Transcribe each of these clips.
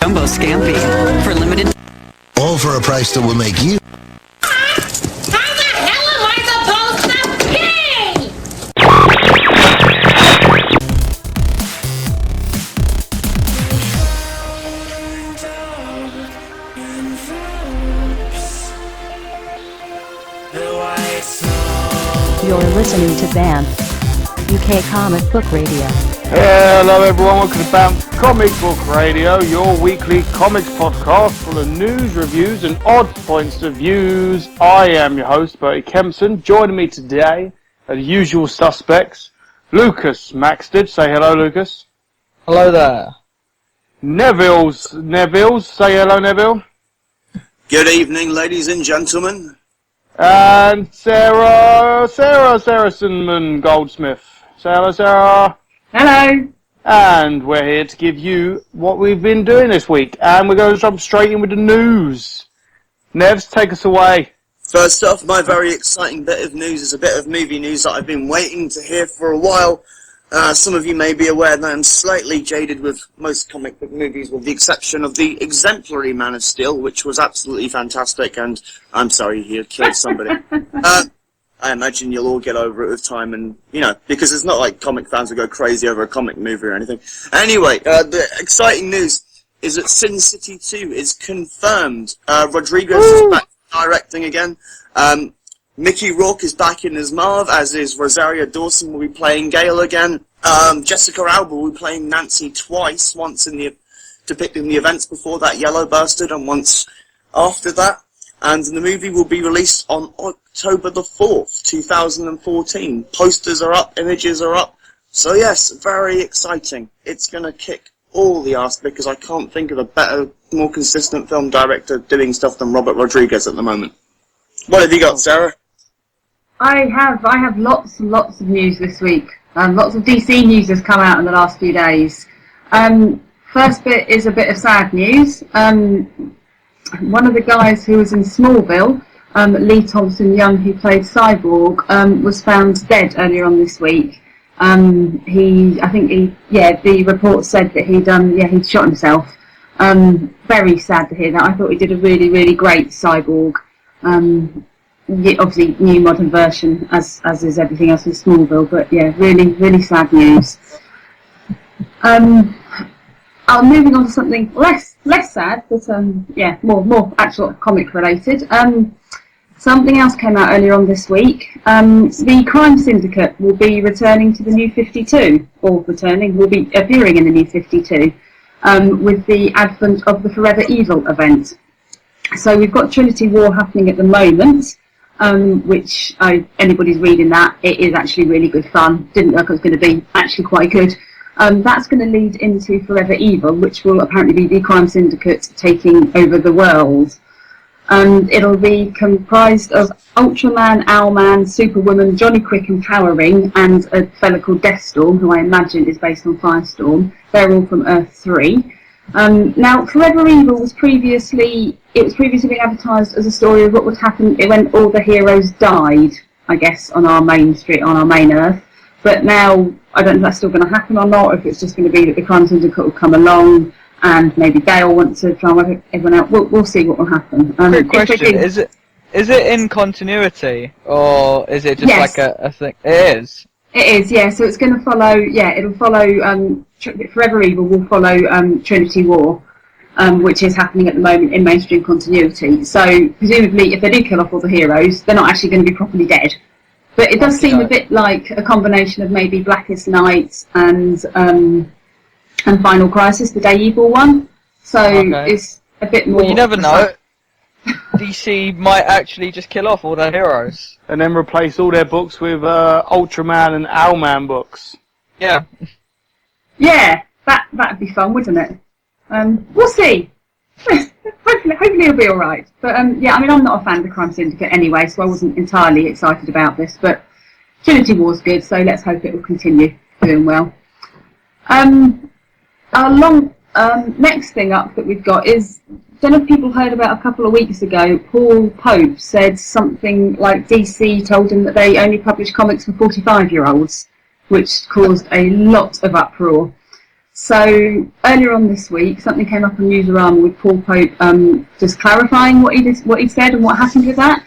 Jumbo Scampi. For limited... All for a price that will make you... How the hell am I supposed to pay? You're listening to BAMF, UK Comic Book Radio. Hello everyone, welcome to BAMF Comic Book Radio, your weekly comics podcast full of news, reviews and odd points of views. I am your host, Bertie Kempson. Joining me today are the usual suspects. Lucas Maxted, say hello Lucas. Hello there. Neville, say hello Neville. Good evening ladies and gentlemen. And Sarah Sinman Goldsmith. Say hello Sarah. Hello. And we're here to give you what we've been doing this week. And we're going to jump straight in with the news. Nevs, take us away. First off, my very exciting bit of news is a bit of movie news that I've been waiting to hear for a while. Some of you may be aware that I'm slightly jaded with most comic book movies, with the exception of the exemplary Man of Steel, which was absolutely fantastic, and I'm sorry he had killed somebody. I imagine you'll all get over it with time, and, you know, because it's not like comic fans will go crazy over a comic movie or anything. Anyway, the exciting news is that Sin City 2 is confirmed. Rodriguez is back directing again. Mickey Rourke is back in as Marv, as is Rosario Dawson will be playing Gale again. Jessica Alba will be playing Nancy twice, once in depicting the events before that yellow bastard, and once after that. And the movie will be released on October the 4th, 2014. Posters are up, images are up. So yes, very exciting. It's going to kick all the ass, because I can't think of a better, more consistent film director doing stuff than Robert Rodriguez at the moment. What have you got, Sarah? I have lots and lots of news this week. Lots of DC news has come out in the last few days. First bit is a bit of sad news. One of the guys who was in Smallville, Lee Thompson Young, who played Cyborg, was found dead earlier on this week. The report said that he'd shot himself. Very sad to hear that. I thought he did a really, really great Cyborg. Obviously new modern version, as is everything else in Smallville, but yeah, really, really sad news. Moving on to something less sad, but more actual comic related. Something else came out earlier on this week. The Crime Syndicate will be returning to the New 52, will be appearing in the New 52, with the advent of the Forever Evil event. So we've got Trinity War happening at the moment, which anybody's reading that, it is actually really good fun. Didn't look like it was going to be actually quite good. That's going to lead into Forever Evil, which will apparently be the Crime Syndicate taking over the world. It'll be comprised of Ultraman, Owlman, Superwoman, Johnny Quick and Power Ring, and a fella called Deathstorm, who I imagine is based on Firestorm. They're all from Earth 3. Now, Forever Evil was previously being advertised as a story of what would happen when all the heroes died, I guess, on our main Earth. But now, I don't know if that's still going to happen or not, or if it's just going to be that the Crime Syndicate will come along, and maybe Gale wants to try and work everyone out. We'll see what will happen. Quick question, is it in continuity, or is it just like a thing? It is? It is, yeah, so it's going to follow, it'll follow, Forever Evil will follow Trinity War, which is happening at the moment in mainstream continuity. So, presumably, if they do kill off all the heroes, they're not actually going to be properly dead. But it does seem a bit like a combination of maybe Blackest Night and Final Crisis, the Day Evil one. So, it's a bit more... Well, you never know. DC might actually just kill off all their heroes. And then replace all their books with Ultraman and Owlman books. Yeah. Yeah, that'd be fun, wouldn't it? We'll see. Hopefully it'll be alright. But I'm not a fan of the Crime Syndicate anyway, so I wasn't entirely excited about this. But Trinity War's good, so let's hope it will continue doing well. Next thing up that we've got is, don't know if people heard about a couple of weeks ago, Paul Pope said something like DC told him that they only publish comics for 45-year-olds, which caused a lot of uproar. So earlier on this week, something came up on Newsarama with Paul Pope just clarifying what he said and what happened with that.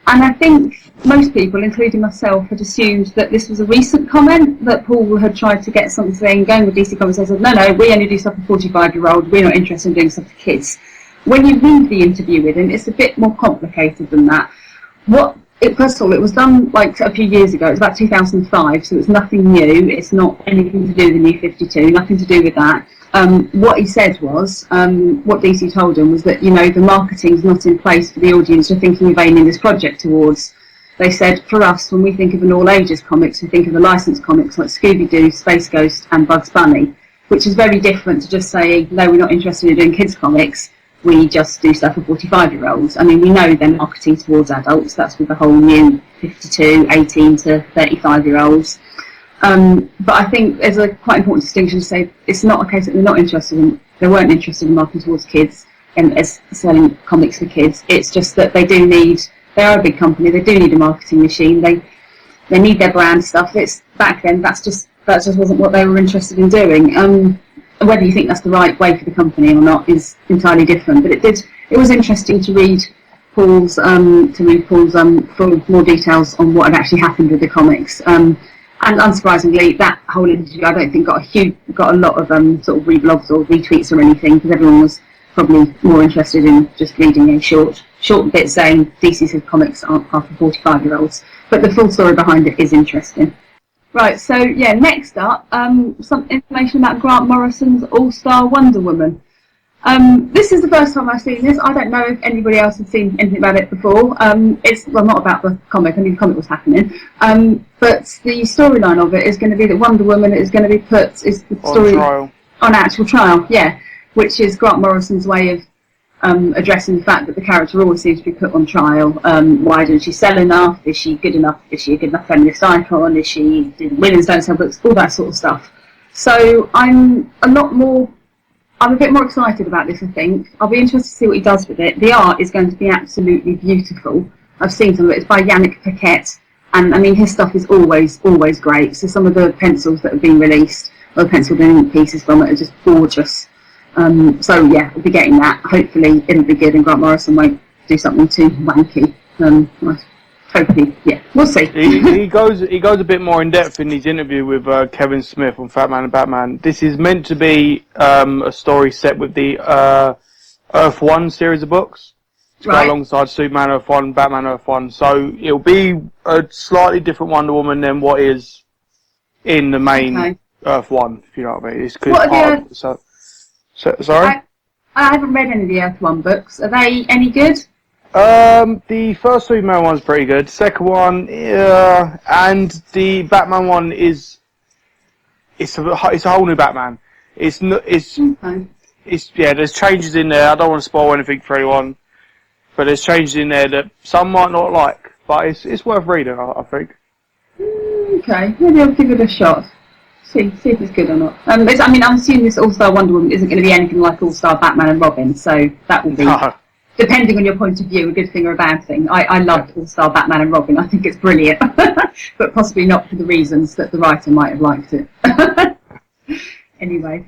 And I think most people, including myself, had assumed that this was a recent comment, that Paul had tried to get something going with DC Comics and said, no, we only do stuff for 45-year-old, we're not interested in doing stuff for kids. When you read the interview with him, it's a bit more complicated than that. First of all, it was done like a few years ago. It was about 2005, so it's nothing new. It's not anything to do with the New 52, nothing to do with that. What he said was, what DC told him was that, the marketing's not in place for the audience you're thinking of aiming this project towards. They said, for us, when we think of an all-ages comics, we think of the licensed comics like Scooby-Doo, Space Ghost and Bugs Bunny, which is very different to just saying, no, we're not interested in doing kids' comics. We just do stuff for 45-year-olds. I mean, we know they're marketing towards adults. That's with the whole new 52, 18 to 35-year-olds. But I think there's a quite important distinction to say it's not a case that they weren't interested in marketing towards kids and as selling comics for kids. It's just that they are a big company. They do need a marketing machine. They need their brand stuff. Back then, that just wasn't what they were interested in doing. Whether you think that's the right way for the company or not is entirely different. But it was interesting to read Paul's full more details on what had actually happened with the comics. And unsurprisingly, that whole interview I don't think got a lot of sort of reblogs or retweets or anything, because everyone was probably more interested in just reading a short bit saying DC's comics aren't for 45-year-olds. But the full story behind it is interesting. Right, so yeah, next up, some information about Grant Morrison's All-Star Wonder Woman. This is the first time I've seen this. I don't know if anybody else had seen anything about it before. It's not about the comic. I knew the comic was happening. But the storyline of it is going to be that Wonder Woman is going to be on actual trial, yeah, which is Grant Morrison's way of addressing the fact that the character always seems to be put on trial. Why didn't she sell enough? Is she good enough? Is she a good enough feminist icon? Did women's don't sell books? All that sort of stuff. So I'm a bit more excited about this, I think. I'll be interested to see what he does with it. The art is going to be absolutely beautiful. I've seen some of it. It's by Yannick Paquette, and I mean his stuff is always great. So some of the pencils that have been released, or the penciled in pieces from it, are just gorgeous. So yeah, we'll be getting that. Hopefully it'll be good and Grant Morrison won't do something too wanky. Hopefully, yeah, we'll see. he goes a bit more in depth in his interview with Kevin Smith on Fat Man and Batman. This is meant to be a story set with the Earth 1 series of books. To go alongside Superman Earth 1, Batman Earth 1. So it'll be a slightly different Wonder Woman than what is in the main Earth 1, if you know what I mean. Sorry? I haven't read any of the Earth 1 books. Are they any good? The first Superman one's pretty good. Second one, and the Batman one it's a whole new Batman. There's changes in there. I don't want to spoil anything for anyone, but there's changes in there that some might not like, but it's worth reading, I think. Okay, maybe I'll give it a shot. See if it's good or not. I'm assuming this All-Star Wonder Woman isn't going to be anything like All-Star Batman and Robin, so that will be, depending on your point of view, a good thing or a bad thing. I loved All-Star Batman and Robin. I think it's brilliant, but possibly not for the reasons that the writer might have liked it. Anyway,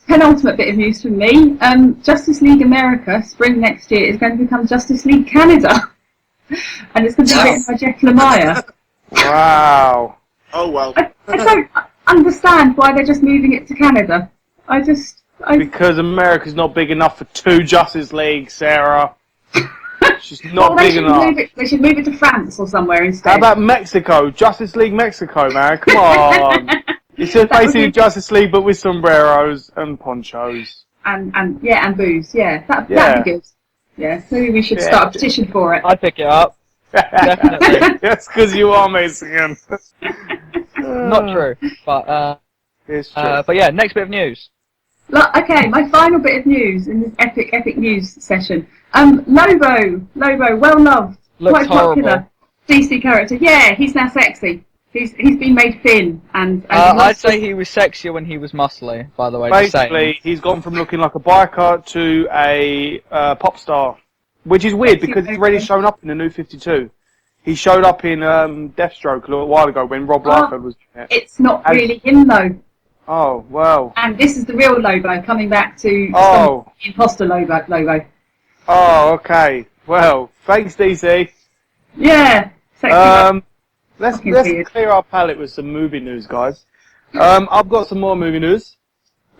penultimate bit of news from me. Justice League America, spring next year, is going to become Justice League Canada. And it's going to be written by Jeff Lemire. Wow. Oh, well. I don't understand why they're just moving it to Canada. Because America's not big enough for two Justice Leagues, Sarah. She's not big enough. They should move it to France or somewhere instead. How about Mexico? Justice League Mexico, man. Come on. It's just basically Justice League, but with sombreros and ponchos. And booze. Yeah, that'd be good. Yeah, maybe we should start a petition for it. I'd pick it up. Definitely. That's because you are Mexican. Not true, but it's true. But yeah, next bit of news. Okay, my final bit of news in this epic news session. Lobo, well loved, Looks quite popular DC character. Yeah, he's now sexy. He's been made thin, and I'd say he was sexier when he was muscly. By the way, basically, he's gone from looking like a biker to a pop star, which is weird because he's already shown up in the New 52. He showed up in Deathstroke a little while ago when Rob Liefeld was in it. It's not really him though. Oh, well. And this is the real logo coming back to Oh. the imposter logo. Oh, okay. Well, thanks, DC. Yeah. Sexy Let's weird. clear our palate with some movie news, guys. I've got some more movie news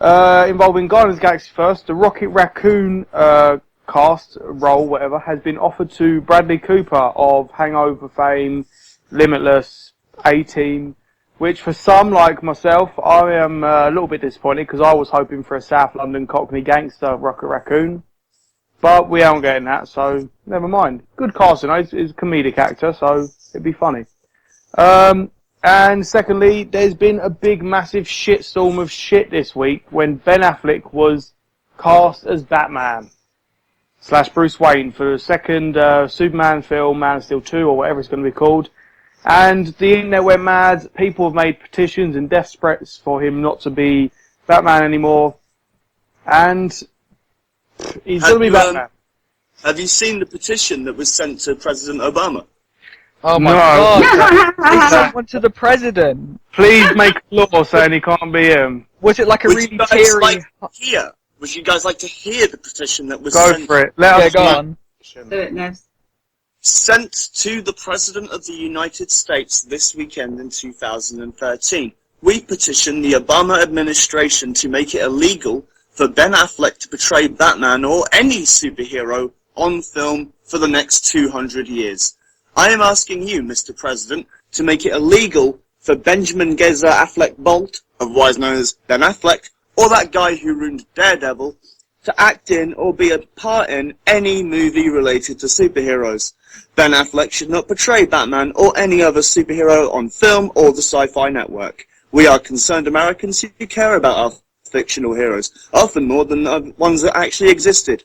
involving Guardians of the Galaxy first. The Rocket Raccoon cast role, whatever, has been offered to Bradley Cooper of Hangover fame, Limitless, A-Team, which for some, like myself, I am a little bit disappointed because I was hoping for a South London Cockney gangster Rocket Raccoon. But we aren't getting that, so never mind. Good casting, he's a comedic actor, so it'd be funny. And secondly, there's been a big, massive shitstorm of shit this week when Ben Affleck was cast as Batman / Bruce Wayne for the second Superman film, Man of Steel 2, or whatever it's going to be called. And the internet went mad. People have made petitions and death threats for him not to be Batman anymore. And he's going to be Batman. Have you seen the petition that was sent to President Obama? Oh my god! They sent one to the president. Please make a law saying he can't be him. Was it like a really teary? Would you guys like to hear the petition that was Go sent? for it. Let us go know. on. Do it, Ness. Sent to the President of the United States this weekend in 2013. We petition the Obama administration to make it illegal for Ben Affleck to portray Batman or any superhero on film for the next 200 years. I am asking you, Mr. President, to make it illegal for Benjamin Geza Affleck Bolt, otherwise known as Ben Affleck, or that guy who ruined Daredevil, to act in or be a part in any movie related to superheroes. Ben Affleck should not portray Batman or any other superhero on film or the Sci-Fi Network. We are concerned Americans who care about our fictional heroes, often more than the ones that actually existed.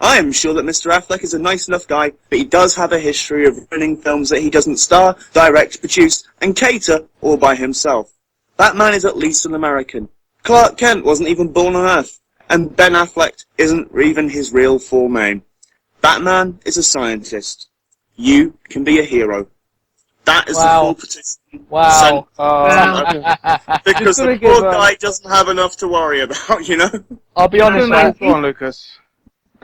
I am sure that Mr. Affleck is a nice enough guy, but he does have a history of ruining films that he doesn't star, direct, produce, and cater all by himself. Batman is at least an American. Clark Kent wasn't even born on Earth, and Ben Affleck isn't even his real full name. Batman is a scientist. You can be a hero. That is the full petition. Wow. Because the poor guy doesn't have enough to worry about, you know? I'll be honest, man. Go on, Lucas.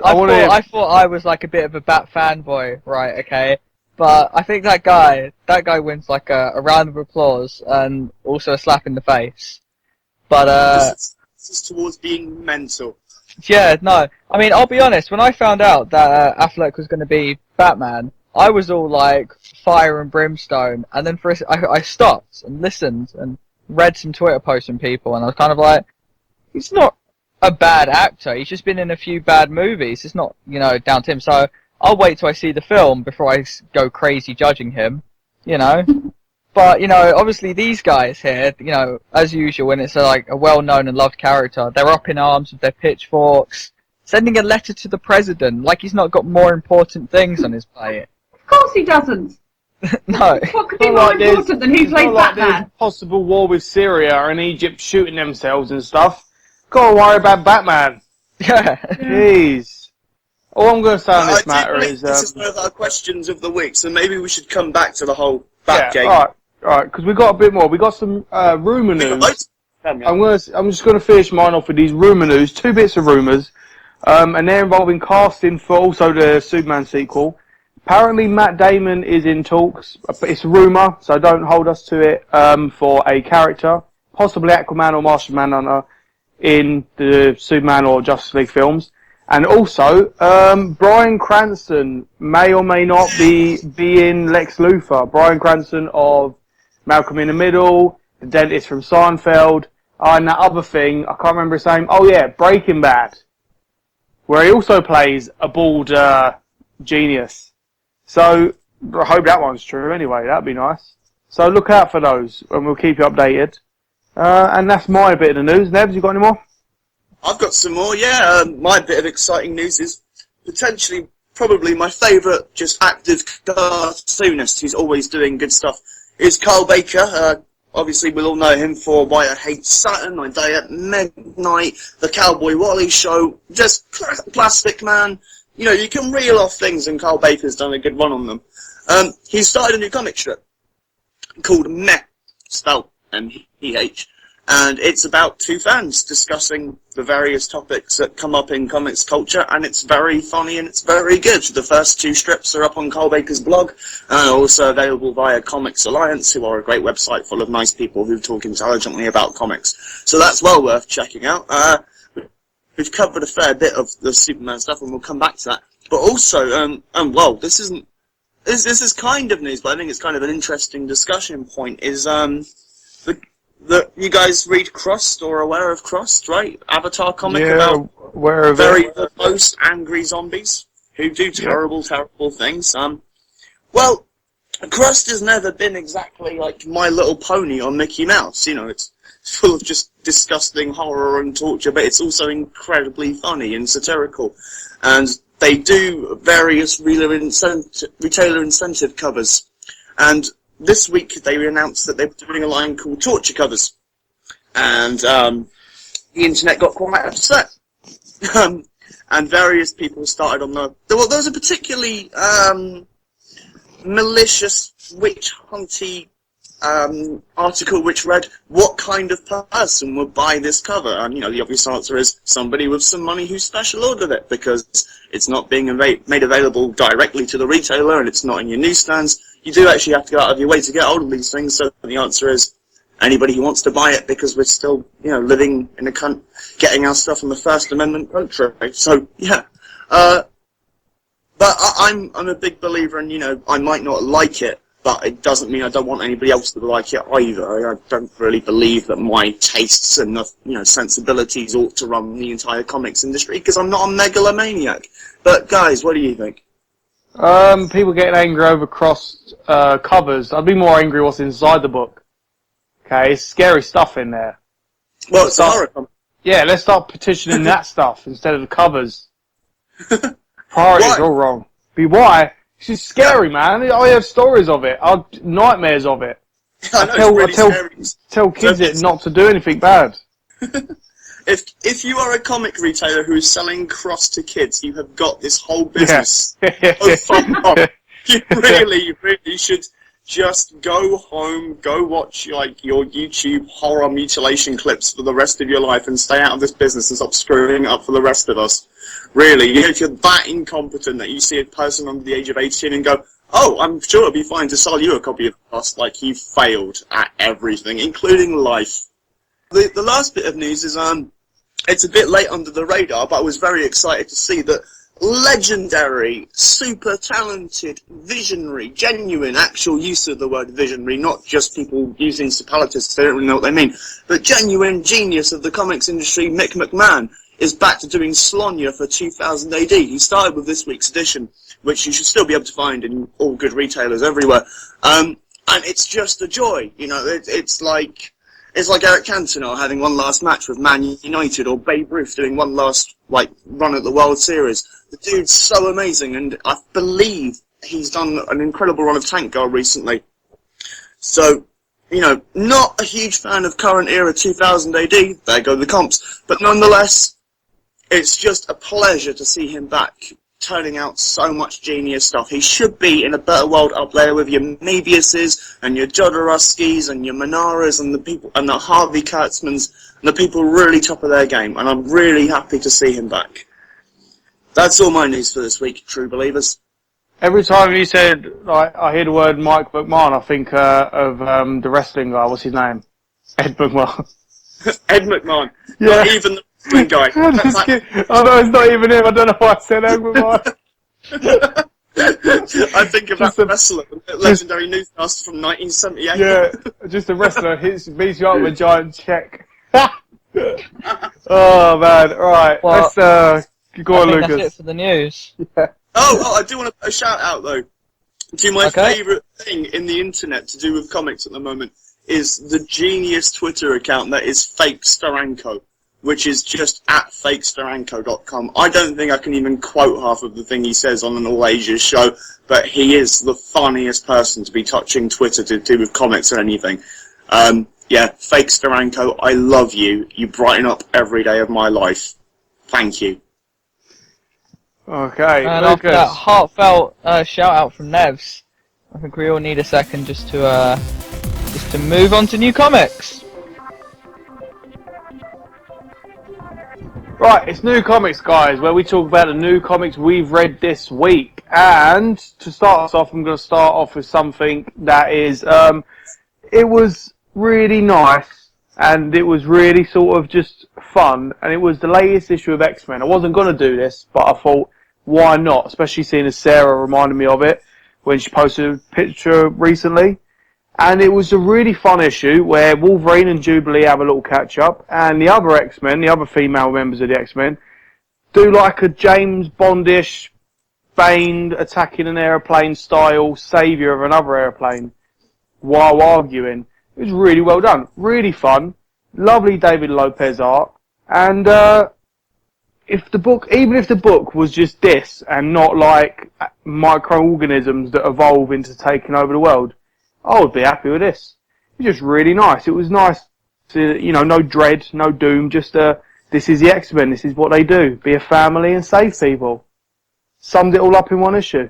I thought I was like a bit of a Bat fanboy, right? Okay, but I think that guy wins like a round of applause and also a slap in the face. But this is towards being mental. Yeah, no. I mean, I'll be honest. When I found out that Affleck was going to be Batman, I was all like fire and brimstone, and then I stopped and listened and read some Twitter posts from people, and I was kind of like, he's not a bad actor. He's just been in a few bad movies. It's not, down to him. So I'll wait till I see the film before I go crazy judging him, But, obviously these guys here, as usual, when it's a well-known and loved character, they're up in arms with their pitchforks, sending a letter to the president like he's not got more important things on his plate. Of course he doesn't. No. What could be more important than who plays Batman? There's possible war with Syria and Egypt shooting themselves and stuff. Gotta worry about Batman. Yeah. Jeez. All I'm going to say on this matter is... this is one of our questions of the week, so maybe we should come back to the whole Batgate. Alright, because we got a bit more. We got some rumour news. I'm just going to finish mine off with these rumour news. 2 bits of rumours. And they're involving casting for also the Superman sequel. Apparently Matt Damon is in talks. It's a rumour, so don't hold us to it, for a character. Possibly Aquaman or Martian Manhunter in the Superman or Justice League films. And also, Bryan Cranston may or may not be in Lex Luthor. Bryan Cranston of Malcolm in the Middle, the dentist from Seinfeld, and that other thing, I can't remember his name. Oh yeah, Breaking Bad, where he also plays a bald genius. So, I hope that one's true anyway, that'd be nice. So look out for those, and we'll keep you updated. And that's my bit of the news. Nebs, you got any more? I've got some more, yeah. My bit of exciting news is potentially probably my favourite just active cartoonist who's always doing good stuff is Carl Baker. Obviously we'll all know him for Why I Hate Saturn, I Die at Midnight, The Cowboy Wally Show, just Plastic Man. You can reel off things and Carl Baker's done a good run on them. He started a new comic strip called Meh, spelled M-E-H. and it's about two fans discussing the various topics that come up in comics culture, and it's very funny and it's very good. The first two strips are up on Cole Baker's blog, and also available via Comics Alliance, who are a great website full of nice people who talk intelligently about comics. So that's well worth checking out. We've covered a fair bit of the Superman stuff, and we'll come back to that. But also, well, this is kind of news, but I think it's kind of an interesting discussion point, is you guys read Crust or aware of Crust, right? Avatar comic about very verbose, angry zombies who do terrible, terrible things. Well, Crust has never been exactly like My Little Pony or Mickey Mouse. You know, it's full of just disgusting horror and torture, but it's also incredibly funny and satirical. And they do various retailer incentive covers. And this week they announced that they were doing a line called Torture Covers. And the internet got quite upset. And various people started on there was a particularly malicious, witch-hunty article which read, what kind of person would buy this cover? And, you know, the obvious answer is somebody with some money who special ordered it, because it's not being made available directly to the retailer and it's not in your newsstands. You do actually have to go out of your way to get hold of these things, so the answer is anybody who wants to buy it, because we're still, you know, living in a getting our stuff from the First Amendment country. So, yeah. But I'm a big believer in, you know, I might not like it, but it doesn't mean I don't want anybody else to like it either. I don't really believe that my tastes and, you know, sensibilities ought to run the entire comics industry, because I'm not a megalomaniac. But guys, what do you think? People getting angry over crossed covers. I'd be more angry what's inside the book. Okay, it's scary stuff in there. Well, it's a horror comic. Yeah, let's start petitioning that stuff instead of the covers. Priorities are all wrong. Why? It's just scary, man. I have stories of it. I have nightmares of it. I tell kids it not to do anything bad. If you are a comic retailer who is selling Cross to kids, you have got this whole business. You really should just go home, go watch like your YouTube horror mutilation clips for the rest of your life and stay out of this business and stop screwing it up for the rest of us. Really, if you're that incompetent that you see a person under the age of 18 and go, oh, I'm sure it'll be fine to sell you a copy of Cross, like you've failed at everything, including life. The last bit of news is, it's a bit late under the radar, but I was very excited to see that legendary, super talented, visionary, genuine, actual use of the word visionary, not just people using superlatives, they don't really know what they mean, but genuine genius of the comics industry, Mick McMahon, is back to doing Slonya for 2000 AD. He started with this week's edition, which you should still be able to find in all good retailers everywhere. And it's just a joy, you know, it's like Eric Cantona having one last match with Man United, or Babe Ruth doing one last run at the World Series. The dude's so amazing, and I believe he's done an incredible run of Tank Girl recently. So, you know, not a huge fan of current era 2000 AD, there go the comps, but nonetheless, it's just a pleasure to see him back, turning out so much genius stuff. He should be in a better world up there with your Mebiuses and your Jodorowskis and your Manaras and the people and the Harvey Kurtzmans and the people really top of their game, and I'm really happy to see him back. That's all my news for this week, true believers. Every time you said, I hear the word Mike McMahon, I think of the wrestling guy. What's his name? Ed McMahon. Ed McMahon. Yeah. Not even the wrestling guy. Oh no, it's not even him. I don't know why I said Ed McMahon. I think of that wrestler, the legendary newscaster from 1978. Yeah, just a wrestler beats you up with a giant check. Oh man, right. Well, Let's go on, Lucas. That's it for the news. Yeah. Oh, I do want to put a shout out though to my favourite thing in the internet to do with comics at the moment is the genius Twitter account that is Fake Steranko, which is just at fakesteranko.com. I don't think I can even quote half of the thing he says on an All Ages show, but he is the funniest person to be touching Twitter to do with comics or anything. Yeah, Fake Steranko, I love you. You brighten up every day of my life. Thank you. Okay, and Lucas. after that heartfelt shout out from Nevs, I think we all need a second just to move on to new comics. Right, it's New Comics, guys, where we talk about the new comics we've read this week. And to start us off, I'm going to start off with something that is, it was really nice, and it was really sort of just fun, and it was the latest issue of X-Men. I wasn't going to do this, but I thought, why not? Especially seeing as Sarah reminded me of it when she posted a picture recently. And it was a really fun issue where Wolverine and Jubilee have a little catch-up, and the other X-Men, the other female members of the X-Men, do like a James Bondish, Bane attacking an aeroplane style saviour of another aeroplane while arguing. It was really well done, really fun, lovely David Lopez art, and even if the book was just this and not like microorganisms that evolve into taking over the world, I would be happy with this. It was just really nice. It was nice to, no dread, no doom, just this is the X-Men, this is what they do. Be a family and save people. Summed it all up in one issue.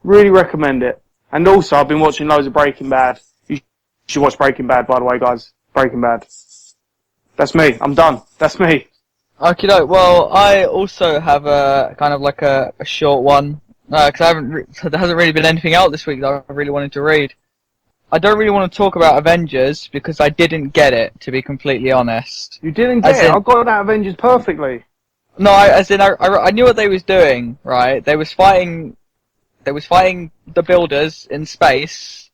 Really recommend it. And also, I've been watching loads of Breaking Bad. You should watch Breaking Bad, by the way, guys. Breaking Bad. That's me. I'm done. That's me. Okay, well, I also have a kind of like a short one, because there hasn't really been anything out this week that I really wanted to read. I don't really want to talk about Avengers because I didn't get it, to be completely honest. You didn't get it? I got that Avengers perfectly. No, I knew what they was doing, right? They was fighting the builders in space,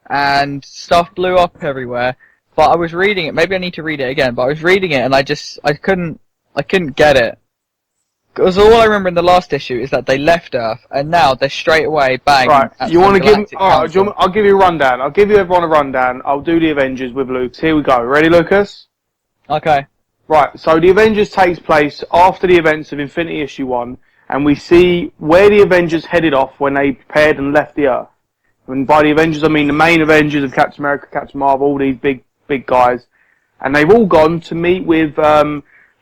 and stuff blew up everywhere. But I was reading it. Maybe I need to read it again. But I was reading it, and I couldn't get it. Because all I remember in the last issue is that they left Earth, and now they're straight away bang. Right, you want to give? Alright, I'll give you a rundown. I'll give you everyone a rundown. I'll do the Avengers with Lucas. Here we go. Ready, Lucas? Okay. Right, so the Avengers takes place after the events of Infinity Issue 1, and we see where the Avengers headed off when they prepared and left the Earth. And by the Avengers, I mean the main Avengers of Captain America, Captain Marvel, all these big guys. And they've all gone to meet with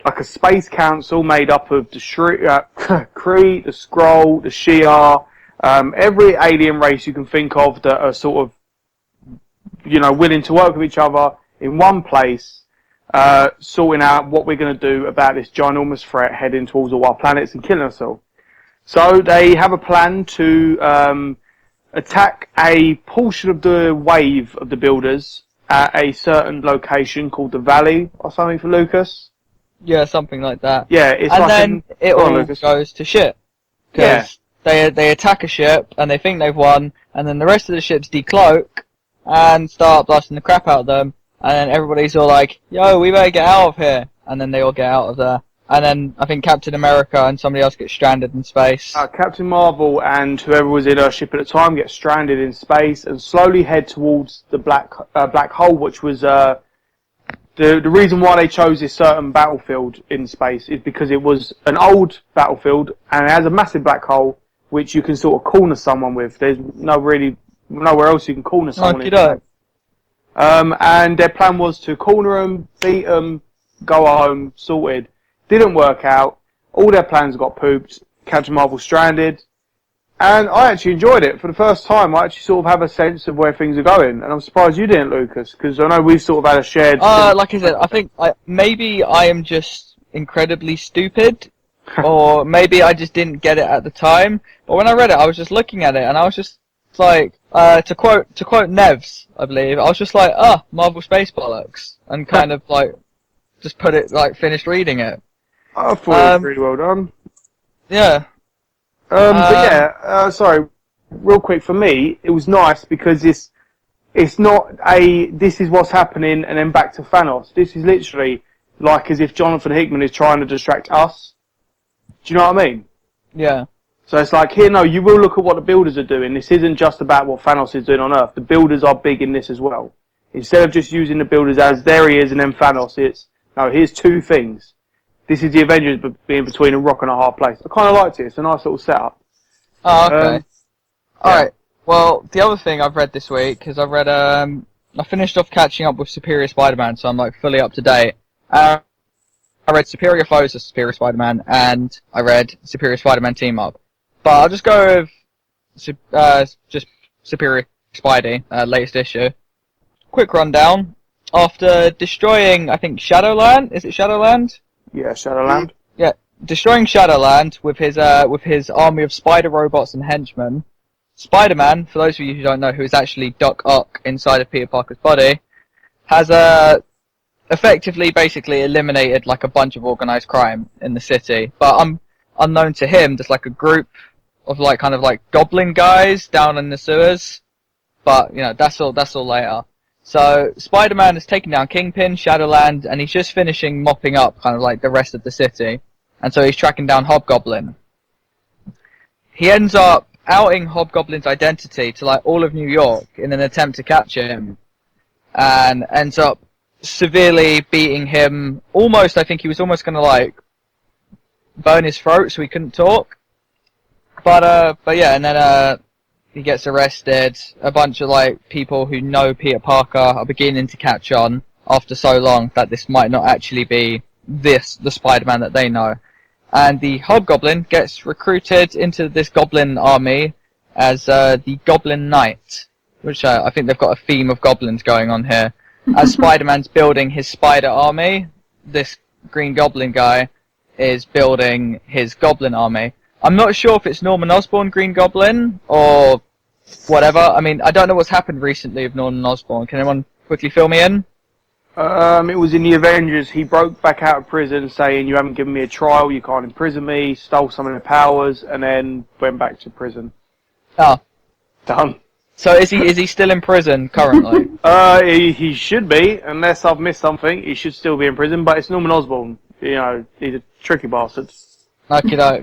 like a space council made up of the Kree, the Skrull, the Shi'ar, every alien race you can think of that are sort of, willing to work with each other in one place, sorting out what we're going to do about this ginormous threat heading towards all our planets and killing us all. So they have a plan to attack a portion of the wave of the builders at a certain location called the Valley or something for Lucas. Yeah, something like that. Yeah, it's and like then it all goes to shit. Because they attack a ship, and they think they've won, and then the rest of the ships decloak, and start blasting the crap out of them, and then everybody's all like, yo, we better get out of here. And then they all get out of there. And then I think Captain America and somebody else gets stranded in space. Captain Marvel and whoever was in her ship at the time get stranded in space and slowly head towards the black hole, which was... The reason why they chose this certain battlefield in space is because it was an old battlefield and it has a massive black hole which you can sort of corner someone with. There's nowhere else you can corner someone. And their plan was to corner them, beat them, go home, sorted. Didn't work out. All their plans got pooped. Captain Marvel stranded. And I actually enjoyed it. For the first time, I actually sort of have a sense of where things are going. And I'm surprised you didn't, Lucas, because I know we've sort of had a shared... like I said, I think maybe I am just incredibly stupid, or maybe I just didn't get it at the time. But when I read it, I was just looking at it, and I was just like, to quote Nevs, I believe, I was just like, Marvel Space Bollocks, and kind of like, just finished reading it. I thought it was really well done. Yeah. Sorry, real quick, for me, it was nice because it's not this is what's happening and then back to Thanos. This is literally like as if Jonathan Hickman is trying to distract us. Do you know what I mean? Yeah. So it's like, here, no, you will look at what the builders are doing. This isn't just about what Thanos is doing on Earth. The builders are big in this as well. Instead of just using the builders as there he is and then Thanos, it's, no, here's two things. This is the Avengers being between a rock and a hard place. I kind of liked it. It's a nice little setup. Oh, okay. Alright. Well, the other thing I've read this week is I finished off catching up with Superior Spider-Man, so I'm like fully up to date. I read Superior Foes of Superior Spider-Man, and I read Superior Spider-Man Team Up. But I'll just go with just Superior Spidey, latest issue. Quick rundown. After destroying, I think, Shadowland? Is it Shadowland? Yeah, Shadowland. Yeah, destroying Shadowland with his army of spider robots and henchmen. Spider-Man, for those of you who don't know, who is actually Doc Ock inside of Peter Parker's body, has effectively basically eliminated like a bunch of organized crime in the city. But unknown to him, there's like a group of like kind of like goblin guys down in the sewers. But you know, that's all later. So Spider-Man has taken down Kingpin, Shadowland, and he's just finishing mopping up kind of like the rest of the city. And so he's tracking down Hobgoblin. He ends up outing Hobgoblin's identity to like all of New York in an attempt to capture him, and ends up severely beating him. Almost, I think he was almost going to like burn his throat so he couldn't talk. But yeah, and then he gets arrested. A bunch of like people who know Peter Parker are beginning to catch on after so long that this might not actually be the Spider-Man that they know. And the Hobgoblin gets recruited into this goblin army as the Goblin Knight, which I think they've got a theme of goblins going on here. As Spider-Man's building his spider army, this Green Goblin guy is building his Goblin army. I'm not sure if it's Norman Osborn Green Goblin or whatever. I mean, I don't know what's happened recently with Norman Osborn. Can anyone quickly fill me in? It was in the Avengers. He broke back out of prison saying, "You haven't given me a trial, you can't imprison me," stole some of the powers, and then went back to prison. Oh. Done. So is he still in prison currently? He should be, unless I've missed something. He should still be in prison, but it's Norman Osborn. You know, he's a tricky bastard. Okay, no.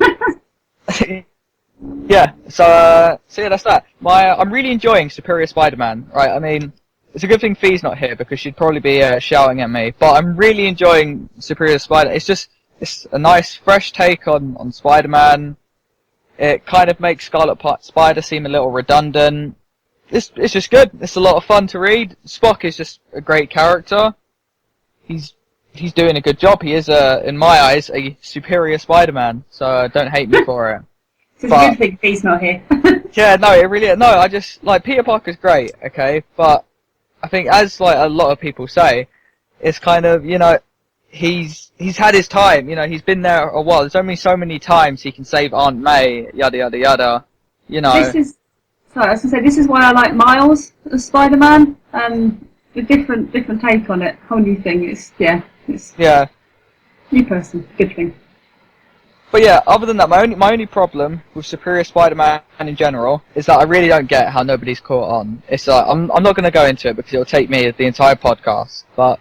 Yeah, so yeah, that's that. I'm really enjoying Superior Spider-Man, right? I mean, it's a good thing Fee's not here because she'd probably be shouting at me. But I'm really enjoying Superior Spider. It's a nice, fresh take on Spider-Man. It kind of makes Scarlet Spider seem a little redundant. It's just good. It's a lot of fun to read. Spock is just a great character. He's doing a good job. He is, in my eyes, a superior Spider-Man. So don't hate me for it. It's a good thing he's not here. Yeah, no, it really. No, I just like Peter Parker's great, okay, but I think as like a lot of people say, it's kind of he's had his time. He's been there a while. There's only so many times he can save Aunt May, yada yada yada. This is why I like Miles as Spider-Man. A different take on it, whole new thing. It's new person, good thing. But yeah, other than that, my only problem with Superior Spider-Man in general is that I really don't get how nobody's caught on. It's like I'm not going to go into it because it'll take me the entire podcast. But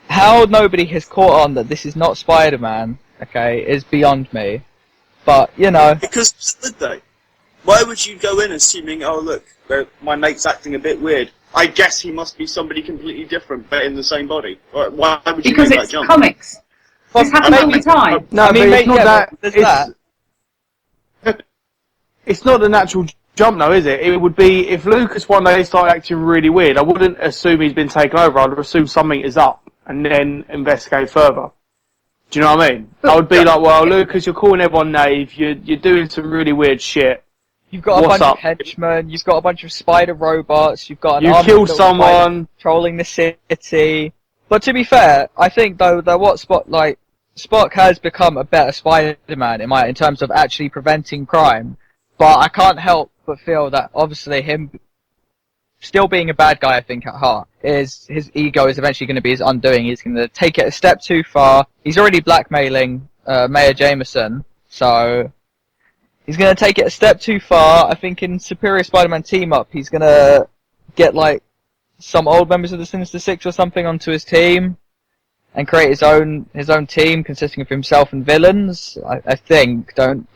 how nobody has caught on that this is not Spider-Man, okay, is beyond me. But because would they? Why would you go in assuming, oh look, my mate's acting a bit weird? I guess he must be somebody completely different, but in the same body. Why would you make that jump? Because it's comics. This happens all the time. No, but it's not that. It's not the natural jump, though, is it? It would be if Lucas one day started acting really weird. I wouldn't assume he's been taken over. I'd assume something is up, and then investigate further. Do you know what I mean? I would be like, well, Lucas, you're calling everyone naive. You're doing some really weird shit. You've got a bunch of henchmen. You've got a bunch of spider robots. You've got an you killed someone, controlling the city. But to be fair, I think though that Spock has become a better Spider-Man in terms of actually preventing crime. But I can't help but feel that obviously him still being a bad guy, I think at heart, is his ego is eventually going to be his undoing. He's going to take it a step too far. He's already blackmailing Mayor Jameson, so he's going to take it a step too far. I think in Superior Spider-Man Team Up, he's going to get like some old members of the Sinister Six or something onto his team and create his own team consisting of himself and villains. I think. Don't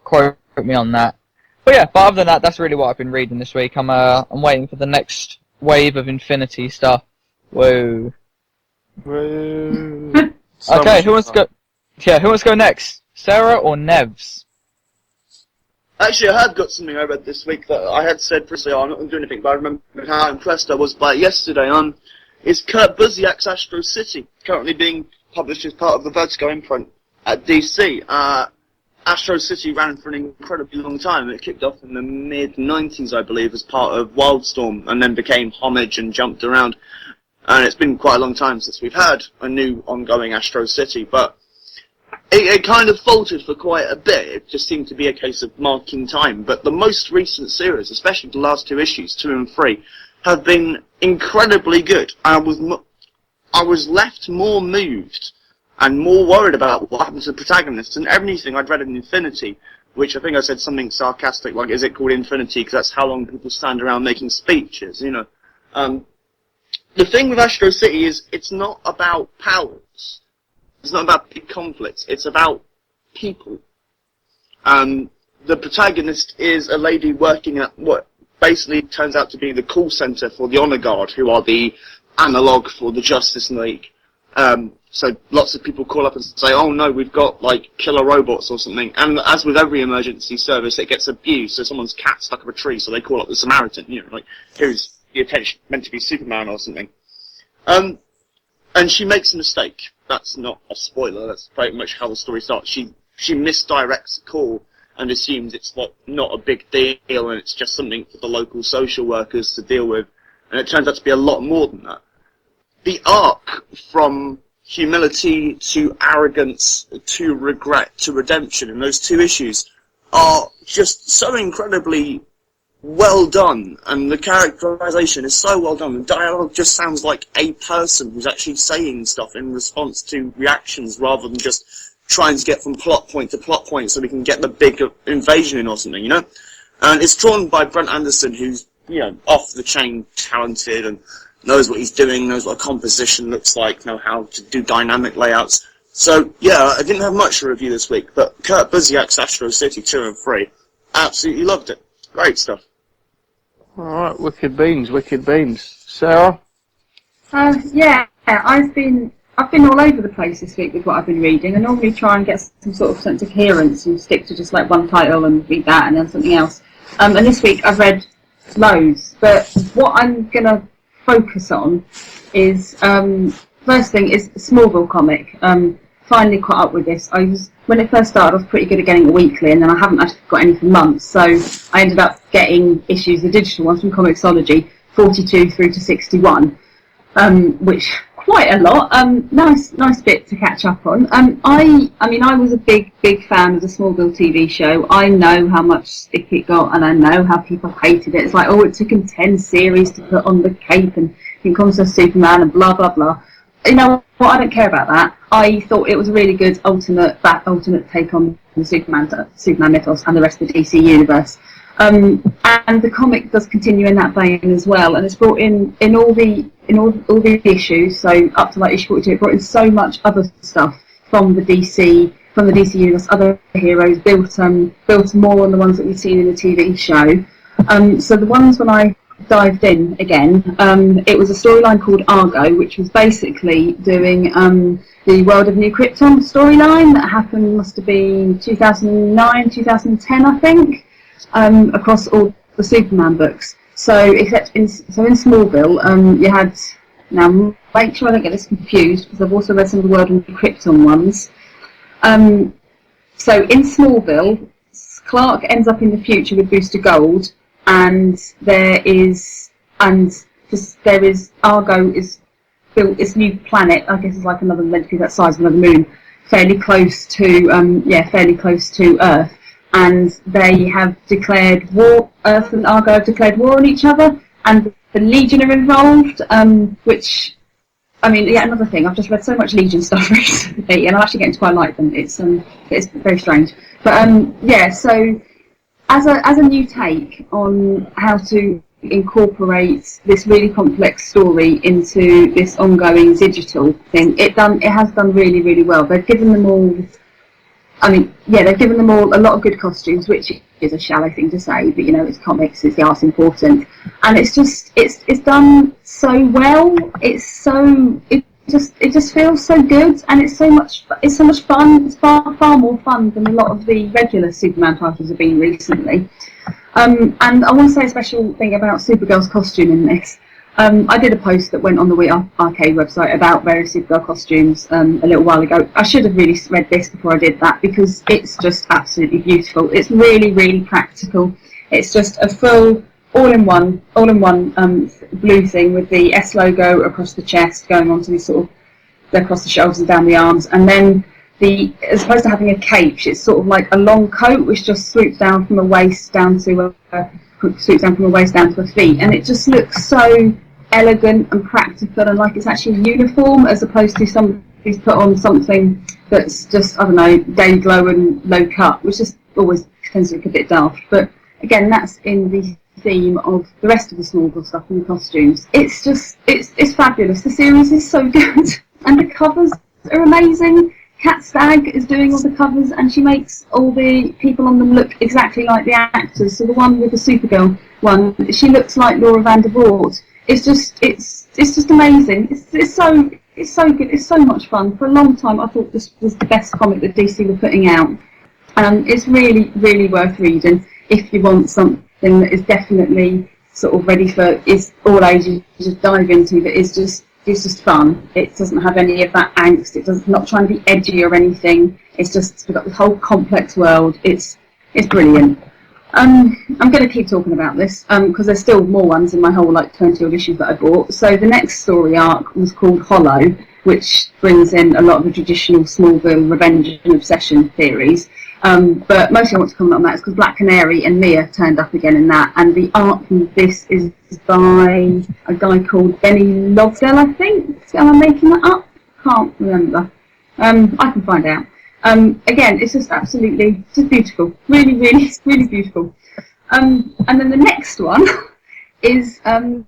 quote me on that. But yeah, but other than that, that's really what I've been reading this week. I'm waiting for the next wave of Infinity stuff. Whoa. Whoa. Okay, who wants to go? Yeah, who wants to go next? Sarah or Nevs? Actually, I have got something I read this week that I had said previously, I'm not going to do anything, but I remember how impressed I was by it yesterday. Is Kurt Busiek's Astro City, currently being published as part of the Vertigo imprint at DC. Astro City ran for an incredibly long time. It kicked off in the mid-90s, I believe, as part of Wildstorm, and then became Homage and jumped around. And it's been quite a long time since we've had a new ongoing Astro City, but it kind of faltered for quite a bit. It just seemed to be a case of marking time. But the most recent series, especially the last 2 issues, 2 and 3, have been incredibly good. I was left more moved and more worried about what happened to the protagonist than anything I'd read in Infinity, which I think I said something sarcastic like, is it called Infinity because that's how long people stand around making speeches, you know. The thing with Astro City is it's not about powers. It's not about big conflicts. It's about people. The protagonist is a lady working at what basically turns out to be the call centre for the Honour Guard, who are the analogue for the Justice League. So lots of people call up and say, oh no, we've got like killer robots or something. And as with every emergency service, it gets abused. So someone's cat stuck up a tree, so they call up the Samaritan, you know, like, who's the attention meant to be Superman or something. And she makes a mistake. That's not a spoiler, that's pretty much how the story starts. She misdirects a call and assumes it's not a big deal and it's just something for the local social workers to deal with. And it turns out to be a lot more than that. The arc from humility to arrogance to regret to redemption in those 2 issues are just so incredibly well done, and the characterization is so well done. The dialogue just sounds like a person who's actually saying stuff in response to reactions rather than just trying to get from plot point to plot point so we can get the big invasion in or something, you know? And it's drawn by Brent Anderson, who's, you know, off the chain talented and knows what he's doing, knows what a composition looks like, know how to do dynamic layouts. So, yeah, I didn't have much to review this week, but Kurt Busiek's Astro City 2 and 3, absolutely loved it. Great stuff. Alright, wicked beans, wicked beans. Sarah? Yeah, I've been all over the place this week with what I've been reading. I normally try and get some sort of sense of coherence and stick to just like one title and read that and then something else. And this week I've read loads, but what I'm going to focus on is, first thing is Smallville comic. Finally caught up with this. When it first started, I was pretty good at getting a weekly, and then I haven't actually got any for months, so I ended up getting issues, the digital ones from Comixology, 42 through to 61, which quite a lot. Nice bit to catch up on. I mean, I was a big fan of the Smallville TV show. I know how much stick it got, and I know how people hated it. It's like, oh, it took him 10 series to put on the cape, and he comes to Superman, and blah, blah, blah. You know what, I don't care about that. I thought it was a really good alternate take on the Superman mythos and the rest of the DC universe. And the comic does continue in that vein as well, and it's brought in all the issues. So up to like issue 42, it brought in so much other stuff from the DC universe, other heroes, built more on the ones that we've seen in the TV show. So the ones when I dived in again, it was a storyline called Argo, which was basically doing the World of New Krypton storyline that happened, must have been 2009, 2010, I think, across all the Superman books. So except in Smallville, you had, now make sure I don't get this confused because I've also read some of the World of New Krypton ones. So in Smallville, Clark ends up in the future with Booster Gold, and there is Argo is built this new planet. I guess it's like another, meant to be that size of another moon, fairly close to Earth, and they have declared war. Earth and Argo have declared war on each other, and the Legion are involved. Which, I mean, yeah, another thing. I've just read so much Legion stuff recently, and I'm actually getting to quite like them. It's very strange, but yeah. So as a new take on how to incorporate this really complex story into this ongoing digital thing, it has done really, really well. They've given them all, they've given them all a lot of good costumes, which is a shallow thing to say, but you know, it's comics, it's the art's important, and it's done so well. It just feels so good, and it's so much fun. It's far more fun than a lot of the regular Superman titles have been recently. And I want to say a special thing about Supergirl's costume in this. I did a post that went on the Wheat Arcade website about various Supergirl costumes a little while ago. I should have really read this before I did that, because it's just absolutely beautiful. It's really, really practical. It's just a full all-in-one blue thing with the S logo across the chest, going onto this sort of across the shoulders and down the arms, and then as opposed to having a cape, it's sort of like a long coat which just swoops down from her waist down to her feet, and it just looks so elegant and practical and like it's actually a uniform, as opposed to somebody's put on something that's just, I don't know, day glow and low cut, which just always tends to look a bit daft. But again, that's in the theme of the rest of the Smallville stuff and the costumes. It's just, it's fabulous. The series is so good, and the covers are amazing. Kat Stagg is doing all the covers, and she makes all the people on them look exactly like the actors. So the one with the Supergirl one, she looks like Laura Vandervoort. It's just amazing. It's so good. It's so much fun. For a long time, I thought this was the best comic that DC were putting out. It's really, really worth reading if you want something that is definitely sort of ready for all ages to just dive into. But it's just fun. It doesn't have any of that angst. It's not trying to be edgy or anything. It's just got this whole complex world. It's brilliant. I'm going to keep talking about this because there's still more ones in my whole 20 odd issues that I bought. So the next story arc was called Hollow, which brings in a lot of the traditional Smallville revenge and obsession theories. But mostly I want to comment on that is because Black Canary and Mia turned up again in that, and the art from this is by a guy called Benny Lobdell, I think. Am I making that up? Can't remember. I can find out. Again, it's just absolutely just beautiful. Really, really, really beautiful. And then the next one is the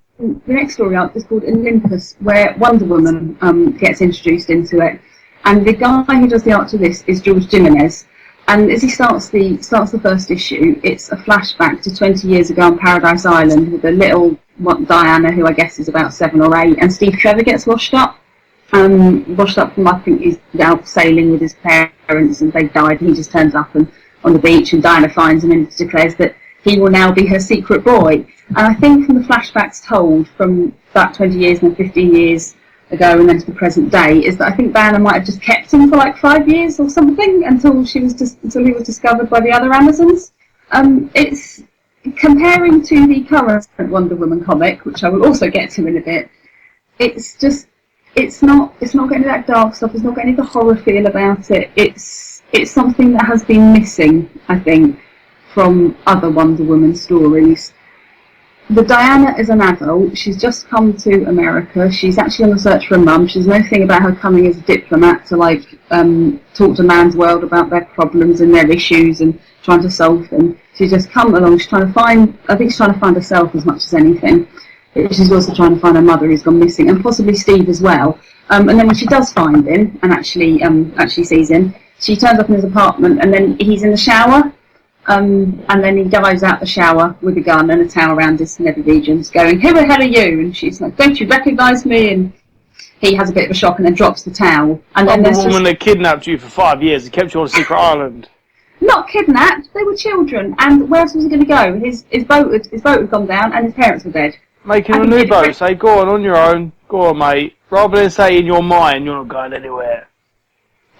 next story arc is called Olympus, where Wonder Woman gets introduced into it. And the guy who does the art to this is George Jimenez. And as he starts the first issue, it's a flashback to 20 years ago on Paradise Island with a little Diana, who I guess is about 7 or 8, and Steve Trevor gets washed up from, I think he's out sailing with his parents and they died, and he just turns up on the beach, and Diana finds him and declares that he will now be her secret boy. And I think from the flashbacks told from that 20 years and then 15 years ago and then to the present day, is that I think Diana might have just kept him for 5 years or something until he was discovered by the other Amazons. It's comparing to the current Wonder Woman comic, which I will also get to in a bit. It's not getting that dark stuff. It's not getting the horror feel about it. It's something that has been missing, I think, from other Wonder Woman stories. The Diana is an adult. She's just come to America. She's actually on the search for a mum. She's no thing about her coming as a diplomat to talk to man's world about their problems and their issues and trying to solve them. She's just come along. She's trying to find herself as much as anything. She's also trying to find her mother who's gone missing, and possibly Steve as well. And then when she does find him and actually sees him, she turns up in his apartment, and then he's in the shower. And then he dives out the shower with a gun and a towel around his nether regions, going, "Who the hell are you?" And she's like, "Don't you recognise me?" And he has a bit of a shock and then drops the towel. And then the woman that kidnapped you for 5 years and kept you on a secret island. Not kidnapped. They were children. And where else was he going to go? His boat had gone down, and his parents were dead. Make him a new boat. Say, "Go on your own. Go on, mate." Rather than say in your mind, "You're not going anywhere."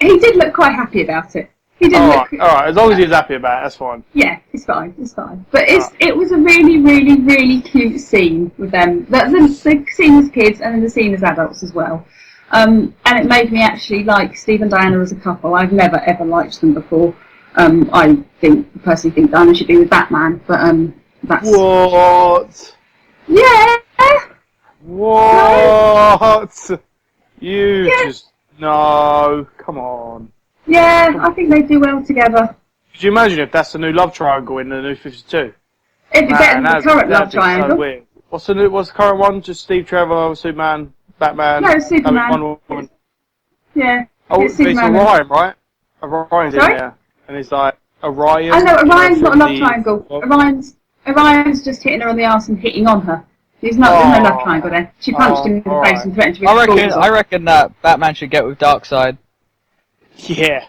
He did look quite happy about it. Alright, as long as he's happy about it, that's fine. Yeah, it's fine. But it was a really, really, really cute scene with them. The scene as kids and then the scene as adults as well. And it made me actually like Steve and Diana as a couple. I've never ever liked them before. I personally think Diana should be with Batman, but that's... What? Yeah! What? No. Just... No, come on. Yeah, I think they do well together. Could you imagine if that's the new love triangle in the new 52? It'd be better than the current love triangle. So weird. What's the current one? Just Steve Trevor, Superman, Batman? No, Superman. Wonder Woman. Yeah. It's Orion, right? Orion's in there. And it's like, Orion. I know, Orion's not a love triangle. Orion's just hitting her on the arse and hitting on her. There's no love triangle there. She punched him in the face and threatened to be I reckon that Batman should get with Darkseid. Yeah.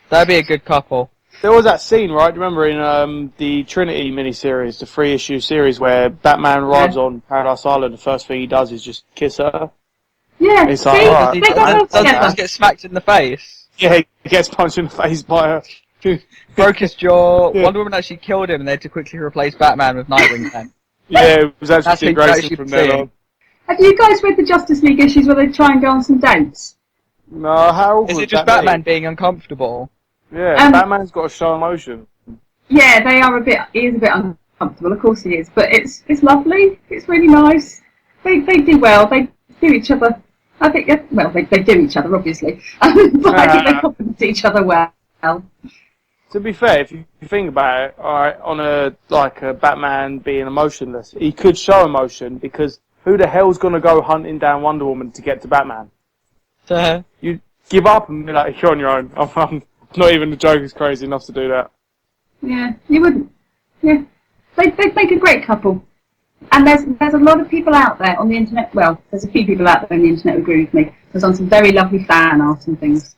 That'd be a good couple. There was that scene, right? Do you remember in the Trinity miniseries, the 3-issue series, where Batman arrives on Paradise Island, the first thing he does is just kiss her? Yeah, it's like, he does get smacked in the face. Yeah, he gets punched in the face by her. Broke his jaw. Yeah. Wonder Woman actually killed him, and they had to quickly replace Batman with Nightwing then. Yeah, it was actually great from then on. Have you guys read the Justice League issues where they try and go on some dates? No, how Is would it just that be? Batman being uncomfortable? Yeah, Batman's got to show emotion. Yeah, they are a bit. He is a bit uncomfortable, of course he is, but it's lovely. It's really nice. They do well. They do each other. I think. Well, they do each other obviously, but I think they complement each other well. To be fair, if you think about it, alright, on a Batman being emotionless, he could show emotion because who the hell's gonna go hunting down Wonder Woman to get to Batman? You give up and be like, you're on your own. I'm not even the Joker's crazy enough to do that. Yeah, you wouldn't. Yeah, they make a great couple. And there's a lot of people out there on the internet. Well, there's a few people out there on the internet who agree with me. There's on some very lovely fan art and things.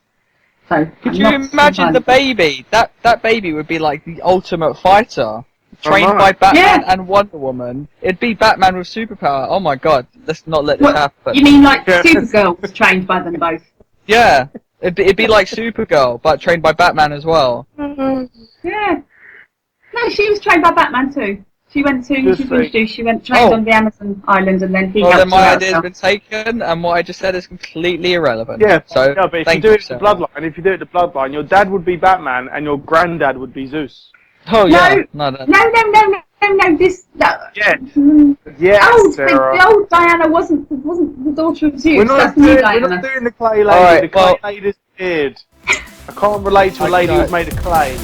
So could you imagine the baby? That baby would be like the ultimate fighter, trained by Batman and Wonder Woman. It'd be Batman with superpower. Oh my god, let's not let this happen. You mean like Supergirl was trained by them both? Yeah, it'd be like Supergirl, but trained by Batman as well. Yeah. No, she was trained by Batman too. She went to, she went trained on the Amazon island and then he helped then my her out idea's been taken and what I just said is completely irrelevant. Yeah, so but if you do it the bloodline, your dad would be Batman and your granddad would be Zeus. Oh yeah. No, no. This. Yeah. The old Diana wasn't the daughter of Zeus. We're not doing the clay lady. Right, the clay lady disappeared. I can't relate to a lady who's made of clay.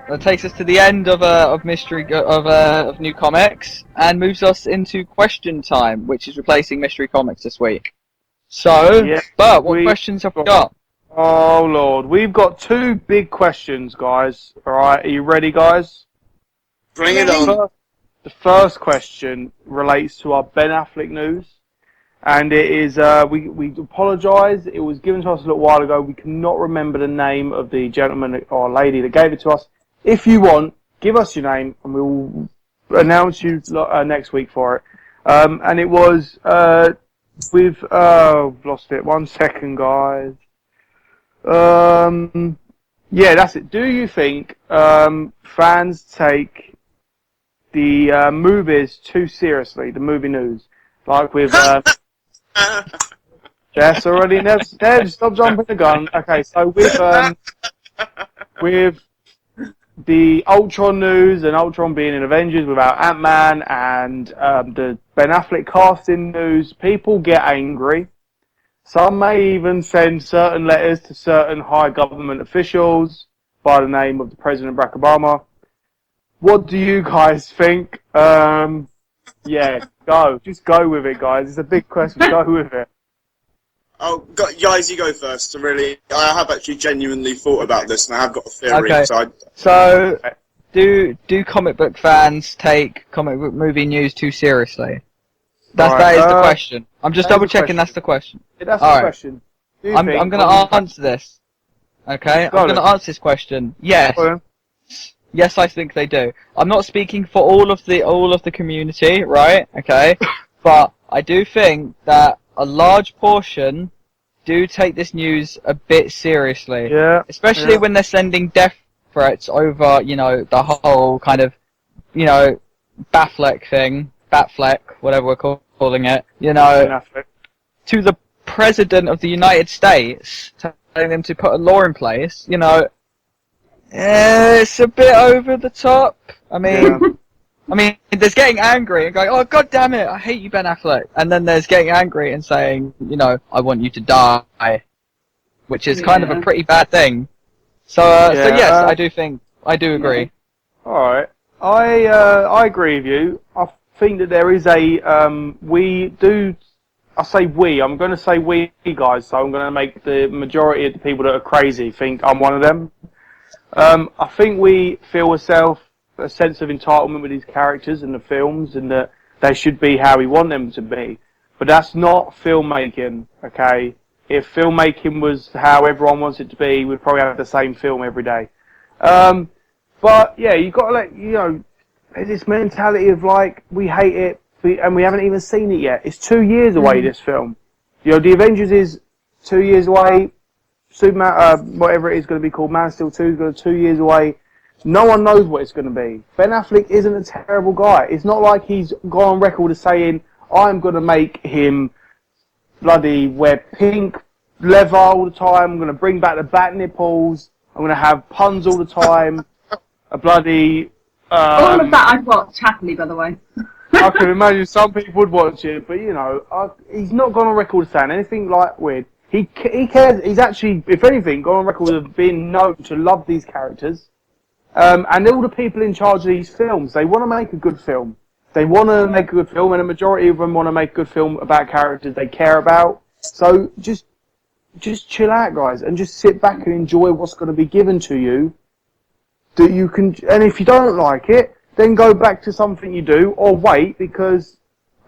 That takes us to the end of mystery of new comics and moves us into question time, which is replacing mystery comics this week. So, but what questions have we got? Oh lord, we've got two big questions, guys. All right, are you ready, guys? Bring it on. The first question relates to our Ben Affleck news, and it is we apologise. It was given to us a little while ago. We cannot remember the name of the gentleman or lady that gave it to us. If you want, give us your name and we'll announce you next week for it. And it was, we've, lost it. 1 second, guys. Yeah, that's it. Do you think, fans take the, movies too seriously, the movie news? Like with, Jess already, Nev, stop jumping the gun. Okay, so with the Ultron news and Ultron being in Avengers without Ant-Man and the Ben Affleck casting news, people get angry. Some may even send certain letters to certain high government officials by the name of the President Barack Obama. What do you guys think? Yeah, just go with it, guys. It's a big question. Go with it. Oh, guys, you go first. I have actually genuinely thought about this, and I have got a theory. Okay. So, do comic book fans take comic book movie news too seriously? That is the question. I'm just double checking. That's the question. Yeah, that's the question. I'm going to answer this. Okay, I'm going to answer this question. Yes. Yes, I think they do. I'm not speaking for all of the community, right? Okay, but I do think that a large portion do take this news a bit seriously. Yeah. Especially when they're sending death threats over, the whole kind of, Battfleck thing, Batfleck, whatever we're calling it, to the President of the United States, telling them to put a law in place, it's a bit over the top. I mean, there's getting angry and going, oh, god damn it, I hate you, Ben Affleck. And then there's getting angry and saying, I want you to die. Which is kind of a pretty bad thing. So yes, I do agree. Alright. I agree with you. I think that there is I'm going to say we guys, so I'm going to make the majority of the people that are crazy think I'm one of them. I think we feel a sense of entitlement with these characters in the films and that they should be how we want them to be. But that's not filmmaking, okay? If filmmaking was how everyone wants it to be, we'd probably have the same film every day. But yeah, you've got to there's this mentality of like, we hate it and we haven't even seen it yet. It's 2 years away, this film. The Avengers is 2 years away. Superman, whatever it is going to be called, Man of Steel 2 is going to be 2 years away. No one knows what it's going to be. Ben Affleck isn't a terrible guy. It's not like he's gone on record as saying, I'm going to make him bloody wear pink leather all the time. I'm going to bring back the bat nipples. I'm going to have puns all the time. A bloody... All of that I'd watch happily, by the way. I can imagine some people would watch it, but you know, he's not gone on record saying anything like weird. He cares. He's actually, if anything, gone on record of being known to love these characters. And all the people in charge of these films, they want to make a good film. They want to make a good film, and a majority of them want to make a good film about characters they care about. So just chill out, guys, and just sit back and enjoy what's going to be given to you. That you can, and if you don't like it, then go back to something you do, or wait, because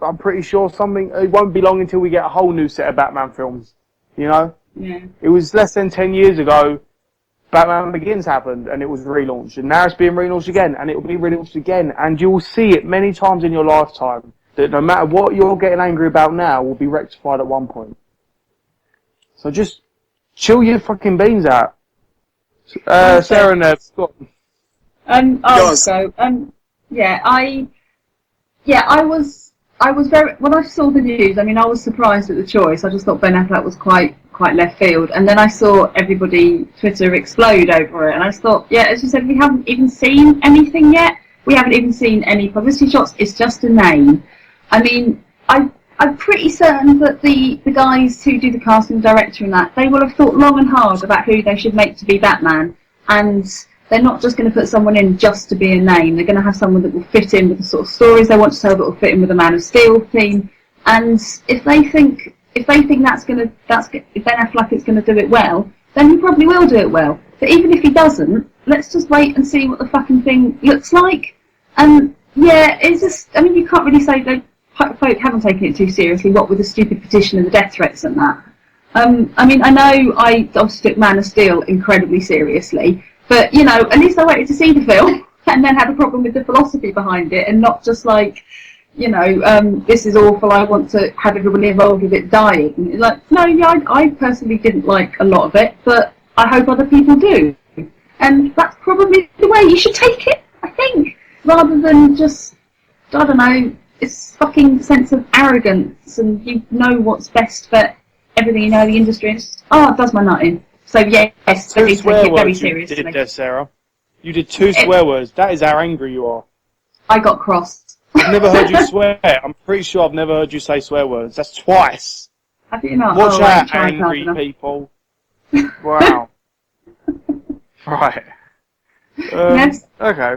I'm pretty sure it won't be long until we get a whole new set of Batman films. You know? Yeah. It was less than 10 years ago, Batman Begins happened, and it was relaunched, and now it's being relaunched again, and it will be relaunched again, and you will see it many times in your lifetime, that no matter what you're getting angry about now, will be rectified at one point. So just chill your fucking beans out. Sarah Nev, go on. I was very, when I saw the news, I mean, I was surprised at the choice. I just thought Ben Affleck was quite left field. And then I saw everybody, Twitter explode over it. And I just thought, yeah, as you said, we haven't even seen anything yet. We haven't even seen any publicity shots. It's just a name. I mean, I'm pretty certain that the guys who do the casting director and that, they will have thought long and hard about who they should make to be Batman. And they're not just going to put someone in just to be a name. They're going to have someone that will fit in with the sort of stories they want to tell, that will fit in with the Man of Steel theme. And if they think if Ben Affleck is going to do it well, then he probably will do it well. But even if he doesn't, let's just wait and see what the fucking thing looks like. And yeah, it's just, I mean, you can't really say that folk haven't taken it too seriously, what with the stupid petition and the death threats and that. I mean, I know I obviously took Man of Steel incredibly seriously, but, you know, at least I waited to see the film and then had a problem with the philosophy behind it, and not just like, you know, this is awful, I want to have everybody involved with it dying. Like, no, yeah, I personally didn't like a lot of it, but I hope other people do. And that's probably the way you should take it, I think, rather than just, I don't know, this fucking sense of arrogance and you know what's best for everything, you know, the industry. It does my nut in. So yes, they need to take it very seriously. You did there, Sarah. You did 2 swear words. That is how angry you are. I got crossed. I've never heard you swear. I'm pretty sure I've never heard you say swear words. That's twice. Have you not? Watch out, angry people. Wow. Right. Yes. Okay.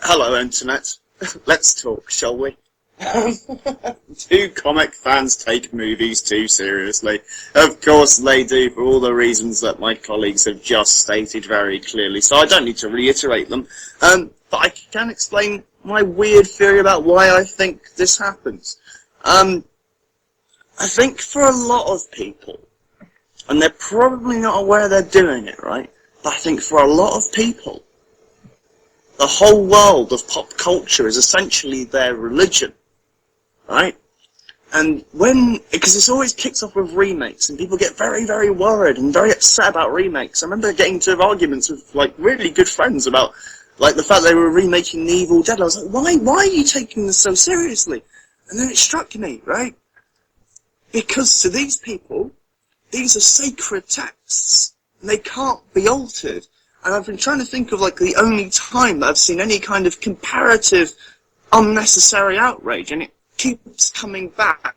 Hello, Internet. Let's talk, shall we? Do comic fans take movies too seriously? Of course they do, for all the reasons that my colleagues have just stated very clearly, so I don't need to reiterate them. But I can explain my weird theory about why I think this happens. I think for a lot of people, and they're probably not aware they're doing it, right? But I think for a lot of people, the whole world of pop culture is essentially their religion, right? And because it's always kicks off with remakes, and people get very, very worried and very upset about remakes. I remember getting into arguments with, like, really good friends about, like, the fact they were remaking The Evil Dead. I was like, why are you taking this so seriously? And then it struck me, right? Because to these people, these are sacred texts, and they can't be altered. And I've been trying to think of, like, the only time that I've seen any kind of comparative, unnecessary outrage, and it keeps coming back.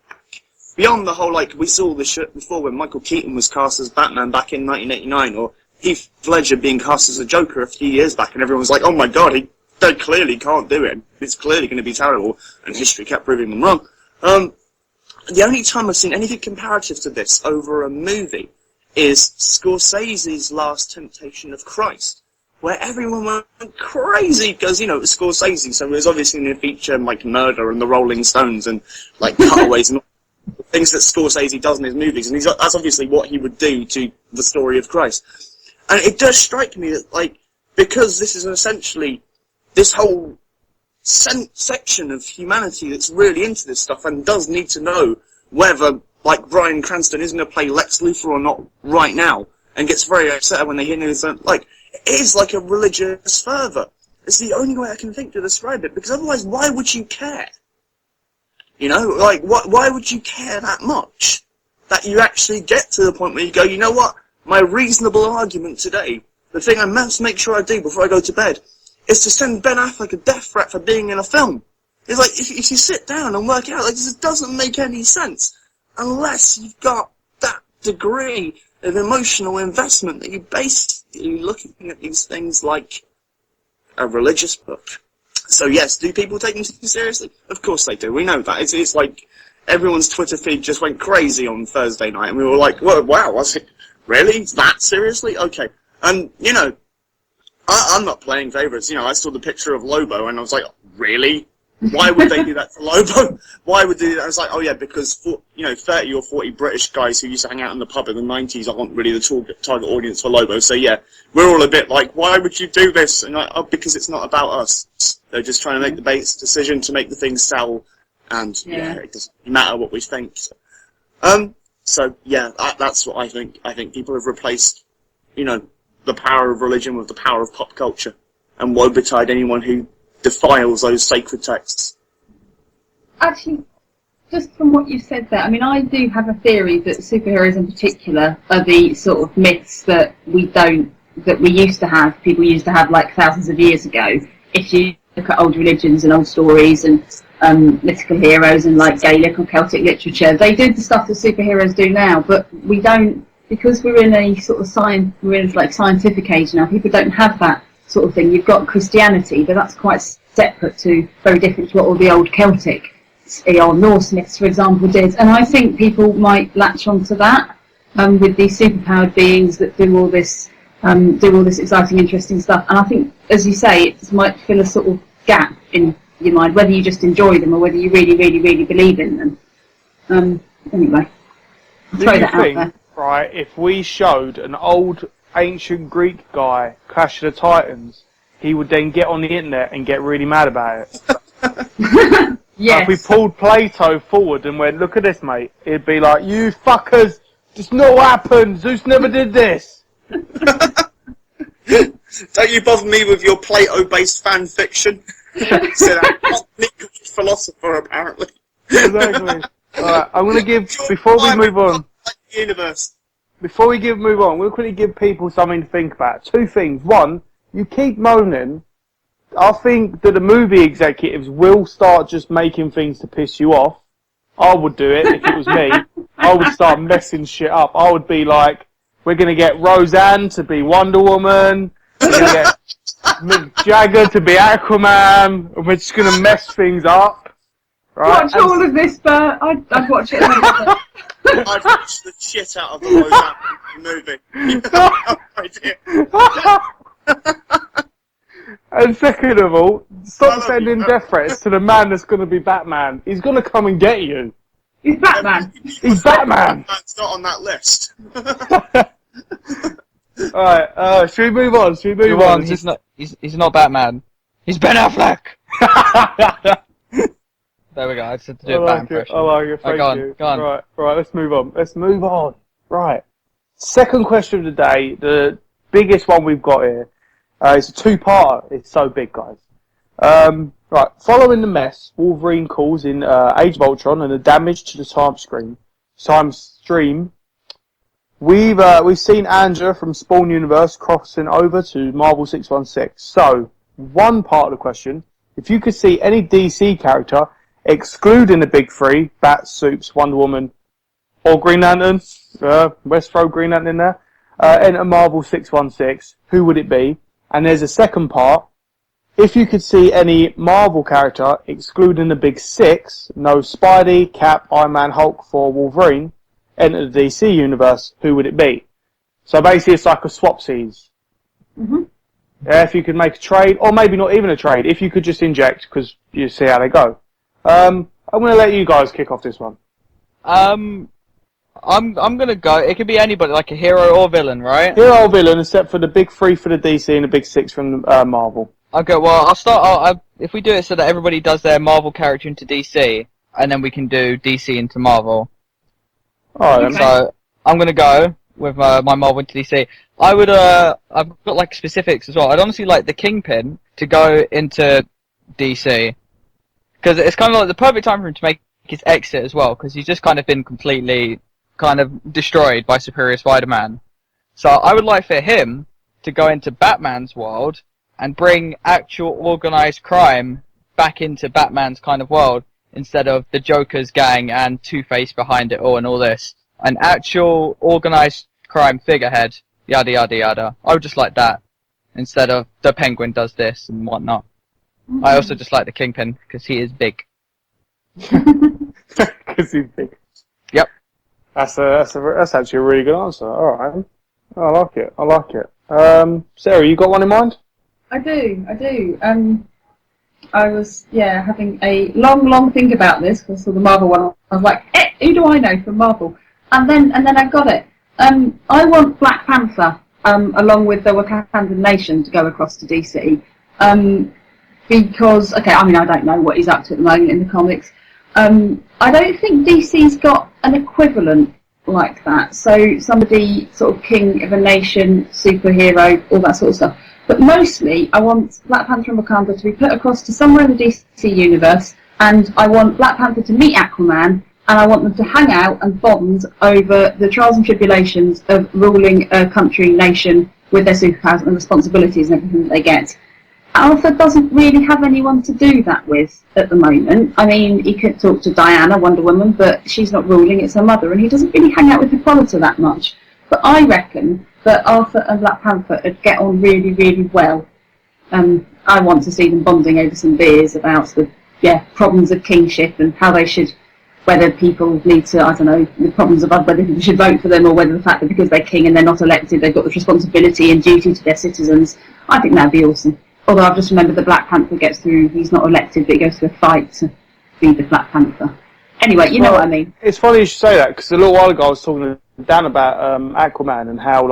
Beyond the whole, like, we saw this shit before when Michael Keaton was cast as Batman back in 1989, or Heath Ledger being cast as a Joker a few years back, and everyone was like, oh my god, they clearly can't do it. It's clearly going to be terrible, and history kept proving them wrong. The only time I've seen anything comparative to this over a movie is Scorsese's Last Temptation of Christ, where everyone went crazy because, you know, it was Scorsese, so it was obviously going to feature, like, murder and the Rolling Stones and, like, cutaways and things that Scorsese does in his movies, and that's obviously what he would do to the story of Christ. And it does strike me that, like, because this is essentially this whole section of humanity that's really into this stuff and does need to know whether, like, Bryan Cranston is going to play Lex Luthor or not right now, and gets very upset when they hear news. Like, it is like a religious fervour. It's the only way I can think to describe it, because otherwise, why would you care? You know, like, why would you care that much? That you actually get to the point where you go, you know what? My reasonable argument today, the thing I must make sure I do before I go to bed, is to send Ben Affleck a death threat for being in a film. It's like, if you sit down and work it out, like, this doesn't make any sense unless you've got that degree of emotional investment that you basically looking at these things like a religious book. So yes, do people take them seriously? Of course they do. We know that. It's like everyone's Twitter feed just went crazy on Thursday night, and we were like, "Whoa, wow, was it really that seriously?" Okay, and you know, I'm not playing favourites. You know, I saw the picture of Lobo, and I was like, "Really? Why would they do that to Lobo? Why would they do that?" I was like, "Oh yeah, because 30 or 40 British guys who used to hang out in the pub in the 90s aren't really the target audience for Lobo." So yeah, we're all a bit like, "Why would you do this?" And like, "Oh, because it's not about us. They're just trying to make the base decision to make the thing sell, and yeah, it doesn't matter what we think." So yeah, that's what I think. I think people have replaced, you know, the power of religion with the power of pop culture, and woe betide anyone who defiles those sacred texts. Actually, just from what you said there, I mean, I do have a theory that superheroes in particular are the sort of myths that we used to have, people used to have like thousands of years ago. If you look at old religions and old stories and mythical heroes and like Gaelic or Celtic literature, they did the stuff that superheroes do now, but we don't, because we're in a sort of scientific age now, people don't have that sort of thing. You've got Christianity, but that's quite separate to, very different to what all the old Celtic or Norse myths, for example, did. And I think people might latch onto that with these superpowered beings that do all this exciting, interesting stuff. And I think, as you say, it might fill a sort of gap in your mind, whether you just enjoy them or whether you really, really, really believe in them. Anyway, throw that out there. Right, if we showed an old ancient Greek guy Clash of the Titans, he would then get on the internet and get really mad about it. Yes. If we pulled Plato forward and went, "Look at this, mate," it'd be like, "You fuckers, this not what happened. Zeus never did this." Don't you bother me with your Plato-based fan fiction. So that philosopher, apparently. Exactly. Alright, I'm going to give, before we move on, universe. Before we move on, we'll quickly give people something to think about. Two things. One, you keep moaning. I think that the movie executives will start just making things to piss you off. I would do it if it was me. I would start messing shit up. I would be like, we're going to get Roseanne to be Wonder Woman. We're going to get Mick Jagger to be Aquaman. And we're just going to mess things up. Right? Watch all of this, Bert. I'd watch it. I'd watch the shit out of the Roseanne movie. No idea. And second of all, stop sending death threats to the man that's going to be Batman. He's going to come and get you. He's Batman. He's Batman. That's not on that list. Alright, should we move on? He's not Batman. He's Ben Affleck. There we go. I just had to do a Bat impression. I like it. Thank you. Go on. Right, let's move on. Right. Second question of the day, the biggest one we've got here. It's a two-parter. It's so big, guys. Right. Following the mess Wolverine caused in Age of Ultron and the damage to the time stream, we've seen Angela from Spawn Universe crossing over to Marvel 616. So, one part of the question: if you could see any DC character, excluding the big three, Bat, Supes, Wonder Woman, or Green Lantern, let's throw Green Lantern in there, enter Marvel 616, who would it be? And there's a second part. If you could see any Marvel character, excluding the big six, no Spidey, Cap, Iron Man, Hulk, Thor, Wolverine, enter the DC universe, who would it be? So basically it's like a swapsies. Mm-hmm. Yeah, if you could make a trade, or maybe not even a trade, if you could just inject, because you see how they go. I'm going to let you guys kick off this one. I'm going to go, it could be anybody, like a hero or villain, right? Hero or villain, except for the big three for the DC and the big six from Marvel. Okay, well, I'll start. If we do it so that everybody does their Marvel character into DC, and then we can do DC into Marvel. Alright, So I'm gonna go with my Marvel into DC. I've got like specifics as well. I'd honestly like the Kingpin to go into DC because it's kind of like the perfect time for him to make his exit as well, because he's just kind of been completely kind of destroyed by Superior Spider-Man. So I would like for him to go into Batman's world and bring actual organized crime back into Batman's kind of world, instead of the Joker's gang and Two-Face behind it all and all this. An actual organized crime figurehead, yada yada yada. I would just like that, instead of the Penguin does this and whatnot. I also just like the Kingpin, because he is big. Because he's big. Yep. That's actually a really good answer. All right, I like it. Sarah, you got one in mind? I do. I was having a long think about this because I saw the Marvel one. I was like, who do I know from Marvel? And then I got it. I want Black Panther along with the Wakandan Nation to go across to DC. Because I don't know what he's up to at the moment in the comics. I don't think DC's got an equivalent like that. So somebody sort of king of a nation, superhero, all that sort of stuff. But mostly, I want Black Panther and Wakanda to be put across to somewhere in the DC universe, and I want Black Panther to meet Aquaman, and I want them to hang out and bond over the trials and tribulations of ruling a country, nation, with their superpowers and the responsibilities and everything that they get. Arthur doesn't really have anyone to do that with at the moment. I mean, he could talk to Diana, Wonder Woman, but she's not ruling, it's her mother, and he doesn't really hang out with Hippolyta that much. But I reckon that Arthur and Black Panther would get on really, really well. I want to see them bonding over some beers about the problems of kingship and how they should, whether people need to, the problems of whether people should vote for them, or whether the fact that because they're king and they're not elected, they've got this responsibility and duty to their citizens. I think that'd be awesome. Although I've just remembered that Black Panther gets through, he's not elected, but he goes through a fight to be the Black Panther. Anyway, you know what I mean. It's funny you should say that, because a little while ago I was talking to Dan about Aquaman and how,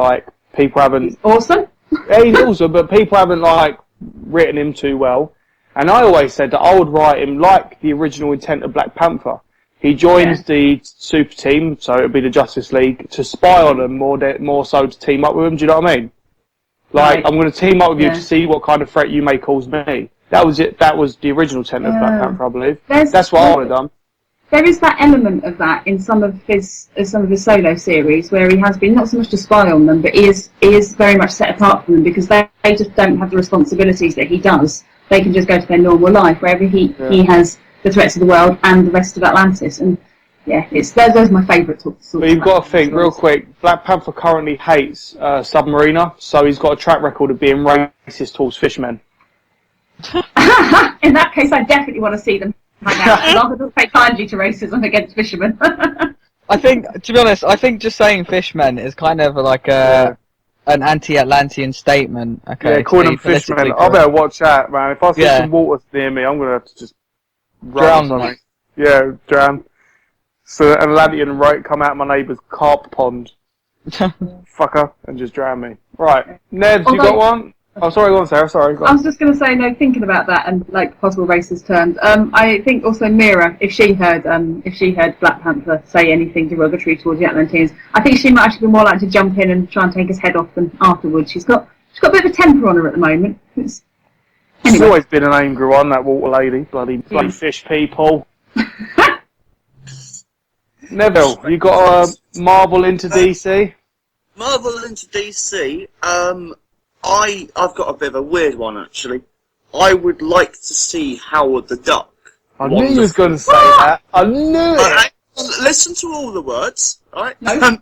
people haven't... He's awesome. Yeah, he's awesome, but people haven't, written him too well. And I always said that I would write him like the original intent of Black Panther. He joins the super team, so it would be the Justice League, to spy on them more so to team up with them, do you know what I mean? I'm going to team up with you to see what kind of threat you may cause me. That was it. That was the original intent of Black Panther, I believe. That's what I would have done. There is that element of that in some of his solo series, where he has been not so much to spy on them, but he is very much set apart from them, because they just don't have the responsibilities that he does. They can just go to their normal life, wherever he has the threats of the world and the rest of Atlantis. And those are my favourite sorts. But you've got to think real quick. Black Panther currently hates Submariner, so he's got a track record of being racist towards fishermen. In that case, I definitely want to see them hang out. As long as it take kindly to racism against fishermen. I think, to be honest, just saying fishmen is kind of like an anti-Atlantean statement. Okay, yeah, calling them fishmen. I better watch that, man. If I see some water near me, I'm going to have to just drown. Yeah, drown. So an Atlantean come out of my neighbour's carp pond. Fucker, and just drown me. Right. Ned, you got one? Oh, sorry, go on, Sarah. Sorry. Go on. I was just going to say, thinking about that and possible racist terms. I think also Mira, if she heard Black Panther say anything derogatory towards the Atlanteans, I think she might actually be more likely to jump in and try and take his head off than afterwards. She's got a bit of a temper on her at the moment. She's always been an angry one, that water lady. Bloody fish people. Neville, you got a Marvel into DC? Marvel into DC. I've got a bit of a weird one, actually. I would like to see Howard the Duck. I knew you was going to say that. I knew it. Listen to all the words, right? No.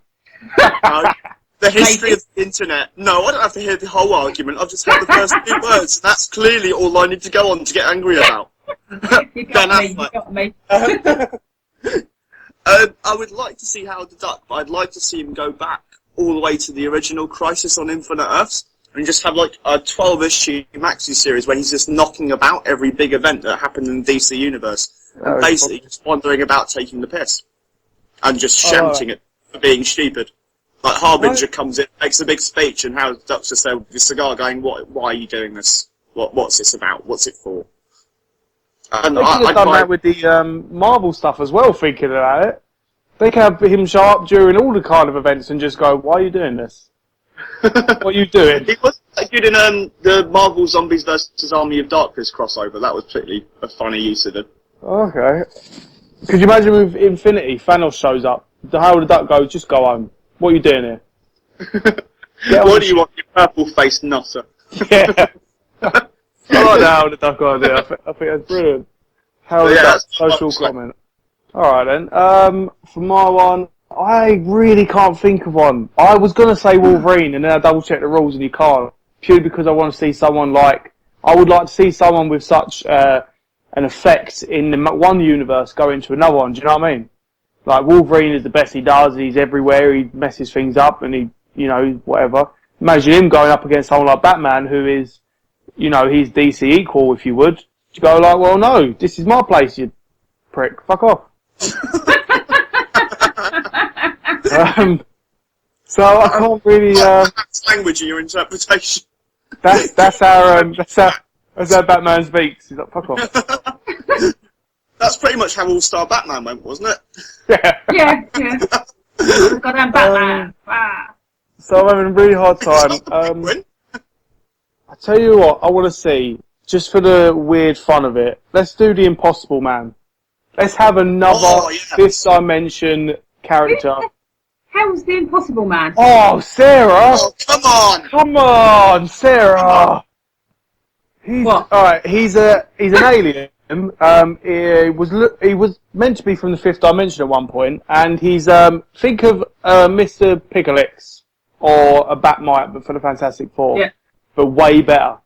The history of the internet. No, I don't have to hear the whole argument. I've just heard the first few words. And that's clearly all I need to go on to get angry about. You got me. I would like to see Howard the Duck, but I'd like to see him go back all the way to the original Crisis on Infinite Earths and just have a 12-issue maxi series where he's just knocking about every big event that happened in the DC universe and basically just wandering about taking the piss and just shouting it for being stupid. Like Harbinger comes in, makes a big speech, and Howard the Duck's just there with his cigar going, why are you doing this? What's this about? What's it for? And they could have done that with the Marvel stuff as well, thinking about it. They could have him show up during all the kind of events and just go, why are you doing this? What are you doing? He was good in the Marvel Zombies vs. Army of Darkness crossover. That was particularly a funny use of it. Okay. Could you imagine with Infinity, Thanos shows up, the Howard the Duck goes, just go home. What are you doing here? What do you want, you purple-faced nutter? Yeah. I like the Howard the Duck idea. I think that's brilliant. Howard the Duck social comment. Alright then. For my one, I really can't think of one. I was going to say Wolverine, and then I double-checked the rules and you can't. Purely because I want to see someone I would like to see someone with such an effect in the one universe go into another one. Do you know what I mean? Like, Wolverine is the best he does. He's everywhere. He messes things up and he, whatever. Imagine him going up against someone like Batman, who is, he's DC equal, if you would. You go like, well, no, this is my place, you prick. Fuck off. So I can't really. That's language in your interpretation. That's how Batman speaks. He's like, fuck off. That's pretty much how All-Star Batman went, wasn't it? Yeah. Goddamn Batman. So I'm having a really hard time. I tell you what, I want to see, just for the weird fun of it, let's do the Impossible Man. Let's have another fifth dimension character. How was the Impossible Man? Oh, Sarah! Oh, come on! Come on, Sarah! What? Alright, he's an alien. He was meant to be from the fifth dimension at one point, and he's think of Mr. Picklix or a Batmite, but for the Fantastic Four, but way better.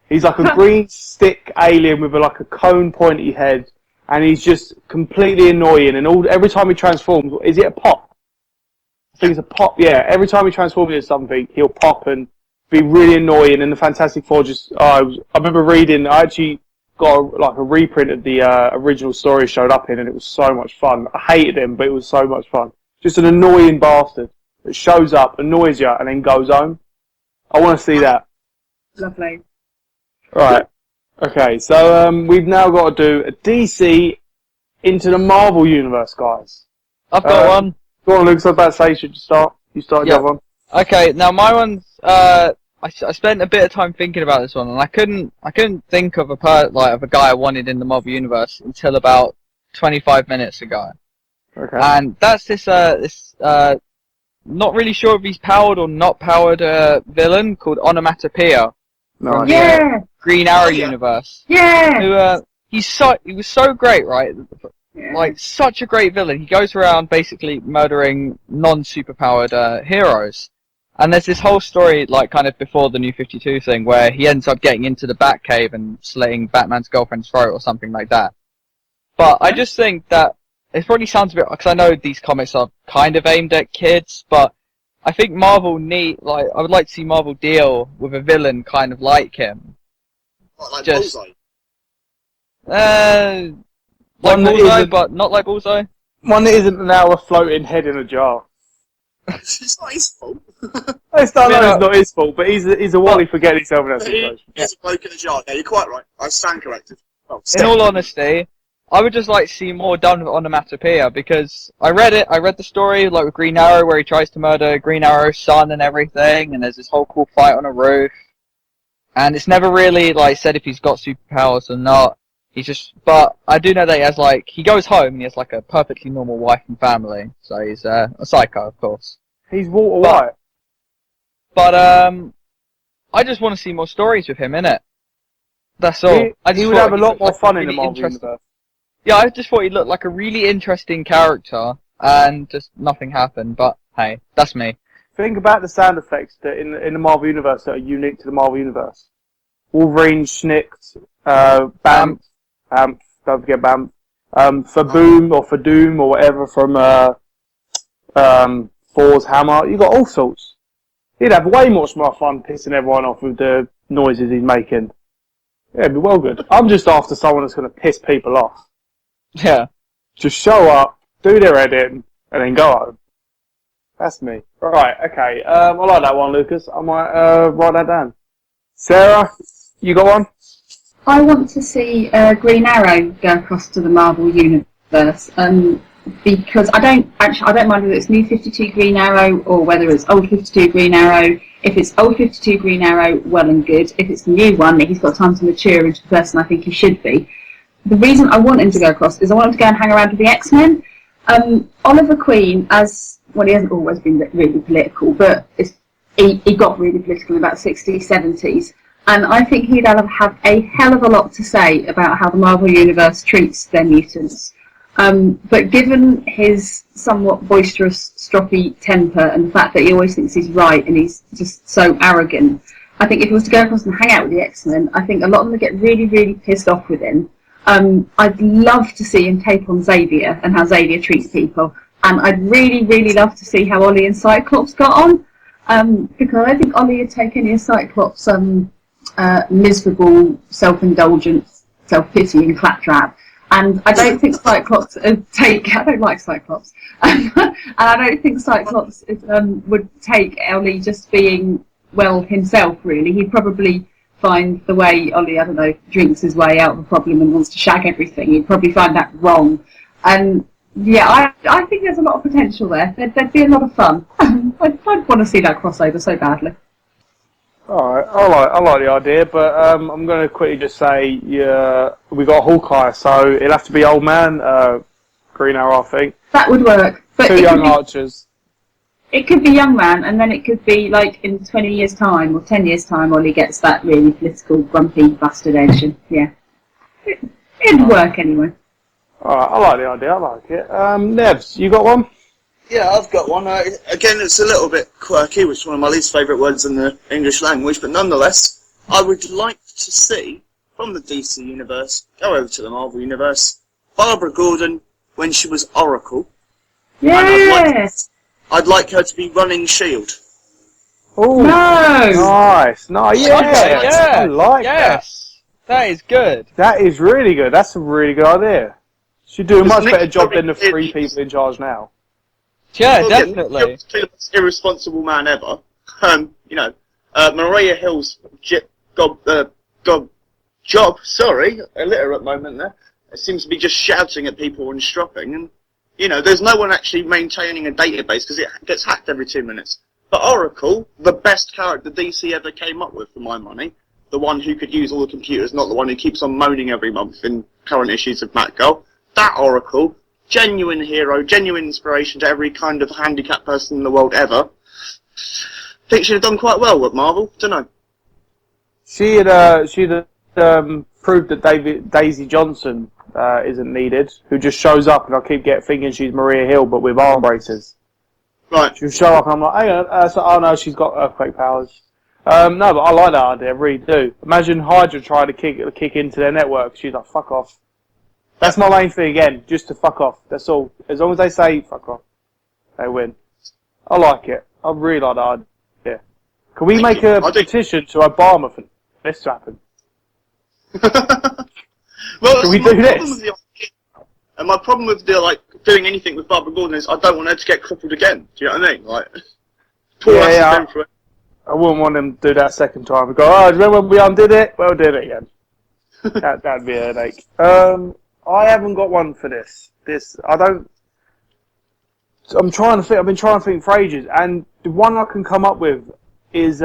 He's like a green stick alien with a cone pointy head, and he's just completely annoying. And every time he transforms, is it a pop? I think it's a pop. Yeah, every time he transforms into something, he'll pop and be really annoying. And the Fantastic Four I remember reading. I actually got a reprint of the original story showed up in, and it was so much fun. I hated him, but it was so much fun. Just an annoying bastard that shows up, annoys you, and then goes home. I want to see that. Lovely. Right. Okay, so we've now got to do a DC into the Marvel universe, guys. I've got one. Go on, Luke. So about to say, should you start? You start the other one. Okay, now my one's. I spent a bit of time thinking about this one, and I couldn't think of a guy I wanted in the Marvel universe until about 25 minutes ago. Okay. And that's this not really sure if he's powered or not powered villain called Onomatopoeia. No. Yeah. Green Arrow universe. Yeah. Who he was so great, right? Like such a great villain. He goes around basically murdering non-superpowered heroes. And there's this whole story, kind of before the New 52 thing, where he ends up getting into the Batcave and slitting Batman's girlfriend's throat or something like that. But I just think that it probably sounds a bit, because I know these comics are kind of aimed at kids, but I think Marvel I would like to see Marvel deal with a villain kind of like him. What, like Bullseye? Like Bullseye, but not like Bullseye. One that isn't now a floating head in a jar. It's not his fault. It's not his fault, but he's a wally for getting himself in that situation. He's a bloke in a jar. Yeah, you're quite right. I stand corrected. In all honesty, I would just like to see more done with Onomatopoeia, because I read the story, with Green Arrow, where he tries to murder Green Arrow's son and everything, and there's this whole cool fight on a roof. And it's never really, said if he's got superpowers or not. But I do know that he has, he goes home and he has, a perfectly normal wife and family. So he's a psycho, of course. He's Walter White. But, I just want to see more stories with him, innit? That's all. He would have a lot more fun in the Marvel universe. Yeah, I just thought he looked like a really interesting character, and just nothing happened, but hey, that's me. Think about the sound effects that in the Marvel universe that are unique to the Marvel universe. Wolverine, Schnicked, BAMF, don't forget BAMF, Faboom or Fadoom or whatever from Thor's hammer. You got all sorts. He'd have way much more fun pissing everyone off with the noises he's making. Yeah, it'd be well good. I'm just after someone that's going to piss people off. Yeah. Just show up, do their editing, and then go home. That's me. Right, okay. I like that one, Lucas. I might write that down. Sarah, you got one? I want to see Green Arrow go across to the Marvel universe, because I don't mind whether it's New 52 Green Arrow or whether it's Old 52 Green Arrow. If it's Old 52 Green Arrow, well and good. If it's the new one, he's got time to mature into the person I think he should be. the reason I want him to go across is I want him to go and hang around with the X-Men. Oliver Queen, as well, he hasn't always been really political, but he got really political in about the 60s, 70s. And I think he'd have a hell of a lot to say about how the Marvel Universe treats their mutants. But given his somewhat boisterous, stroppy temper and the fact that he always thinks he's right and he's just so arrogant, I think if he was to go across and hang out with the X-Men, I think a lot of them would get really, really pissed off with him. I'd love to see him take on Xavier and how Xavier treats people. And I'd really, really love to see how Ollie and Cyclops got on. Because I don't think Ollie would take any of Cyclops' miserable, self-indulgent, self-pitying claptrap. And I don't think Cyclops would take... I don't like Cyclops. And I don't think Cyclops would take Ollie just being, well, himself, really. He'd probably find the way Ollie, I don't know, drinks his way out of a problem and wants to shag everything. He'd probably find that wrong. And, yeah, I think there's a lot of potential there. There'd be a lot of fun. I'd want to see that crossover so badly. Alright, I like the idea, but I'm going to quickly just say, we got Hawkeye, so it'll have to be old man, Green Arrow, I think. That would work. But Two young archers. It could be young man, and then it could be like in 20 years' time or 10 years' time, Ollie gets that really political, grumpy bastardation. Yeah. It'd work anyway. Alright, I like the idea, I like it. Nevs, you got one? Yeah, I've got one. Again, it's a little bit quirky, which is one of my least favourite words in the English language, but nonetheless, I would like to see, from the DC universe, go over to the Marvel universe, Barbara Gordon when she was Oracle. Yes! I'd like her to be running S.H.I.E.L.D. Oh, No! nice, yeah, Yeah, I like yes, that is good. that. That is really good, that's a really good idea. She'd do a much Nick better job than the Fury 3 people in charge now. Yeah, Well, definitely. Yeah, the most irresponsible man ever. Maria Hill's job, sorry, illiterate moment there, it seems to be just shouting at people and stropping, and, there's no one actually maintaining a database because it gets hacked every 2 minutes. But Oracle, the best character DC ever came up with, for my money, the one who could use all the computers, not the one who keeps on moaning every month in current issues of Batgirl, that Oracle, genuine hero, genuine inspiration to every kind of handicapped person in the world ever. Think she'd have done quite well with Marvel. Don't know. She'd proved that Daisy Johnson isn't needed, who just shows up, and I keep thinking she's Maria Hill, but with arm braces. Right. She'll show up, and I'm like, hang on, oh no, she's got earthquake powers. No, but I like that idea, I really do. Imagine Hydra trying to kick into their network. She's like, fuck off. That's my main thing again, just to fuck off. That's all. As long as they say fuck off, they win. I like it. I really like that idea. Can we make a petition to Obama for this to happen? Well, Can we do this? And my problem with doing anything with Barbara Gordon is I don't want her to get crippled again. Do you know what I mean? Like, poor ass has been through it. I wouldn't want them to do that second time. And go, oh, remember when we undid it? Well, did it again. That'd be a headache. I haven't got one for this. I'm trying to think. I've been trying to think for ages, and the one I can come up with is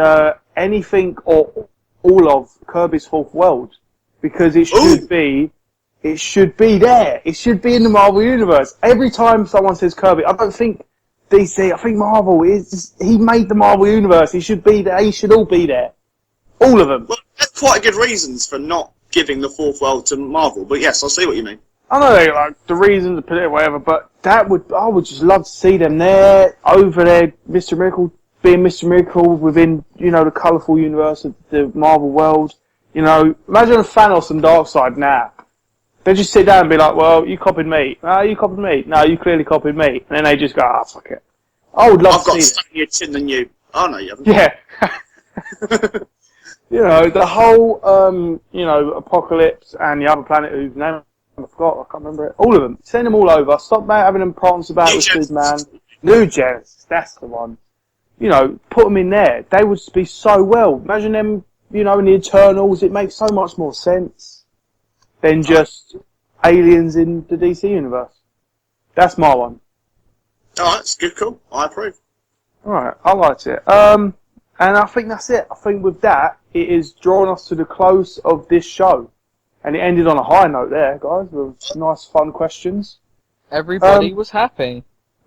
anything or all of Kirby's Fourth World, because it should be there. It should be in the Marvel universe. Every time someone says Kirby, I don't think DC. I think Marvel is. He made the Marvel universe. He should be there. He should all be there. All of them. Well, there's quite good reasons for not giving the Fourth World to Marvel, but yes, I see what you mean. I know, like, the reason to put it whatever, but I would just love to see them there, over there, Mr. Miracle being Mr. Miracle within, the colourful universe of the Marvel world. Imagine Thanos and Darkseid now. They just sit down and be like, well, you copied me. No, you copied me. No, you clearly copied me. And then they just go, fuck it. I would love to see I've got sunnier chin than you. Oh, no, you haven't. Yeah. The whole, Apocalypse and the other planet whose name I forgot, I can't remember it. All of them. Send them all over. Stop having them prance about with Superman. New Genesis, that's the one. Put them in there. They would be so well. Imagine them, in the Eternals. It makes so much more sense than just aliens in the DC universe. That's my one. Alright, it's good, cool. I approve. Alright, I liked it. And I think that's it. I think with that, it is drawing us to the close of this show. And it ended on a high note there, guys, with nice, fun questions. Everybody was happy.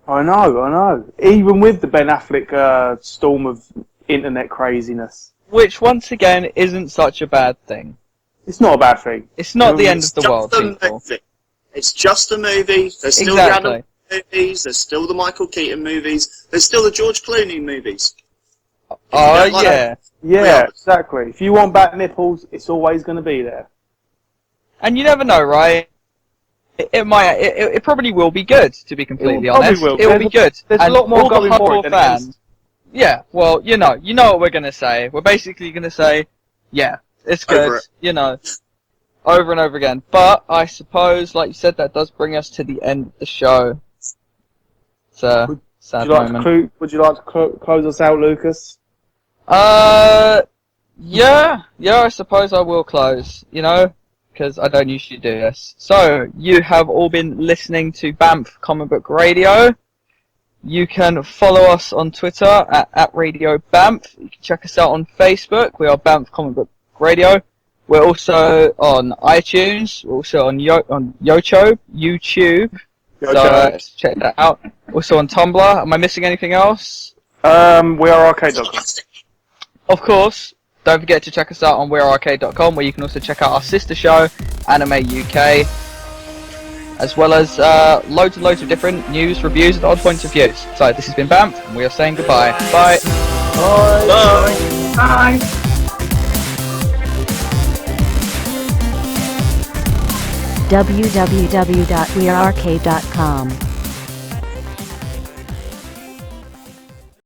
I know. Even with the Ben Affleck storm of internet craziness. Which, once again, isn't such a bad thing. It's not a bad thing. It's not the end of the world, people. It's just a movie. There's still the Adam movies. There's still the Michael Keaton movies. There's still the George Clooney movies. Oh, yeah. Yeah, exactly. If you want bat nipples, it's always going to be there. And you never know, right? It probably will be good, to be completely honest. It will be good. There's and a lot more all going the for hardcore it than fans. Yeah, well, you know what we're gonna say. We're basically gonna say, yeah, it's good, over and over again. But I suppose, like you said, that does bring us to the end of the show. It's a sad moment. Would you like to close us out, Lucas? Yeah, I suppose I will close, because I don't usually do this. So, you have all been listening to BAMF Comic Book Radio. You can follow us on Twitter at Radio BAMF. You can check us out on Facebook. We are BAMF Comic Book Radio. We're also on iTunes. We're also on YouTube. So check that out. Also on Tumblr. Am I missing anything else? WeAreArcade.com. Of course. Don't forget to check us out on WeAreArcade.com, where you can also check out our sister show, Anime UK, as well as loads and loads of different news, reviews, and odd points of views. So this has been BAMF, and we are saying goodbye. Bye. Bye. Bye. www.wearearcade.com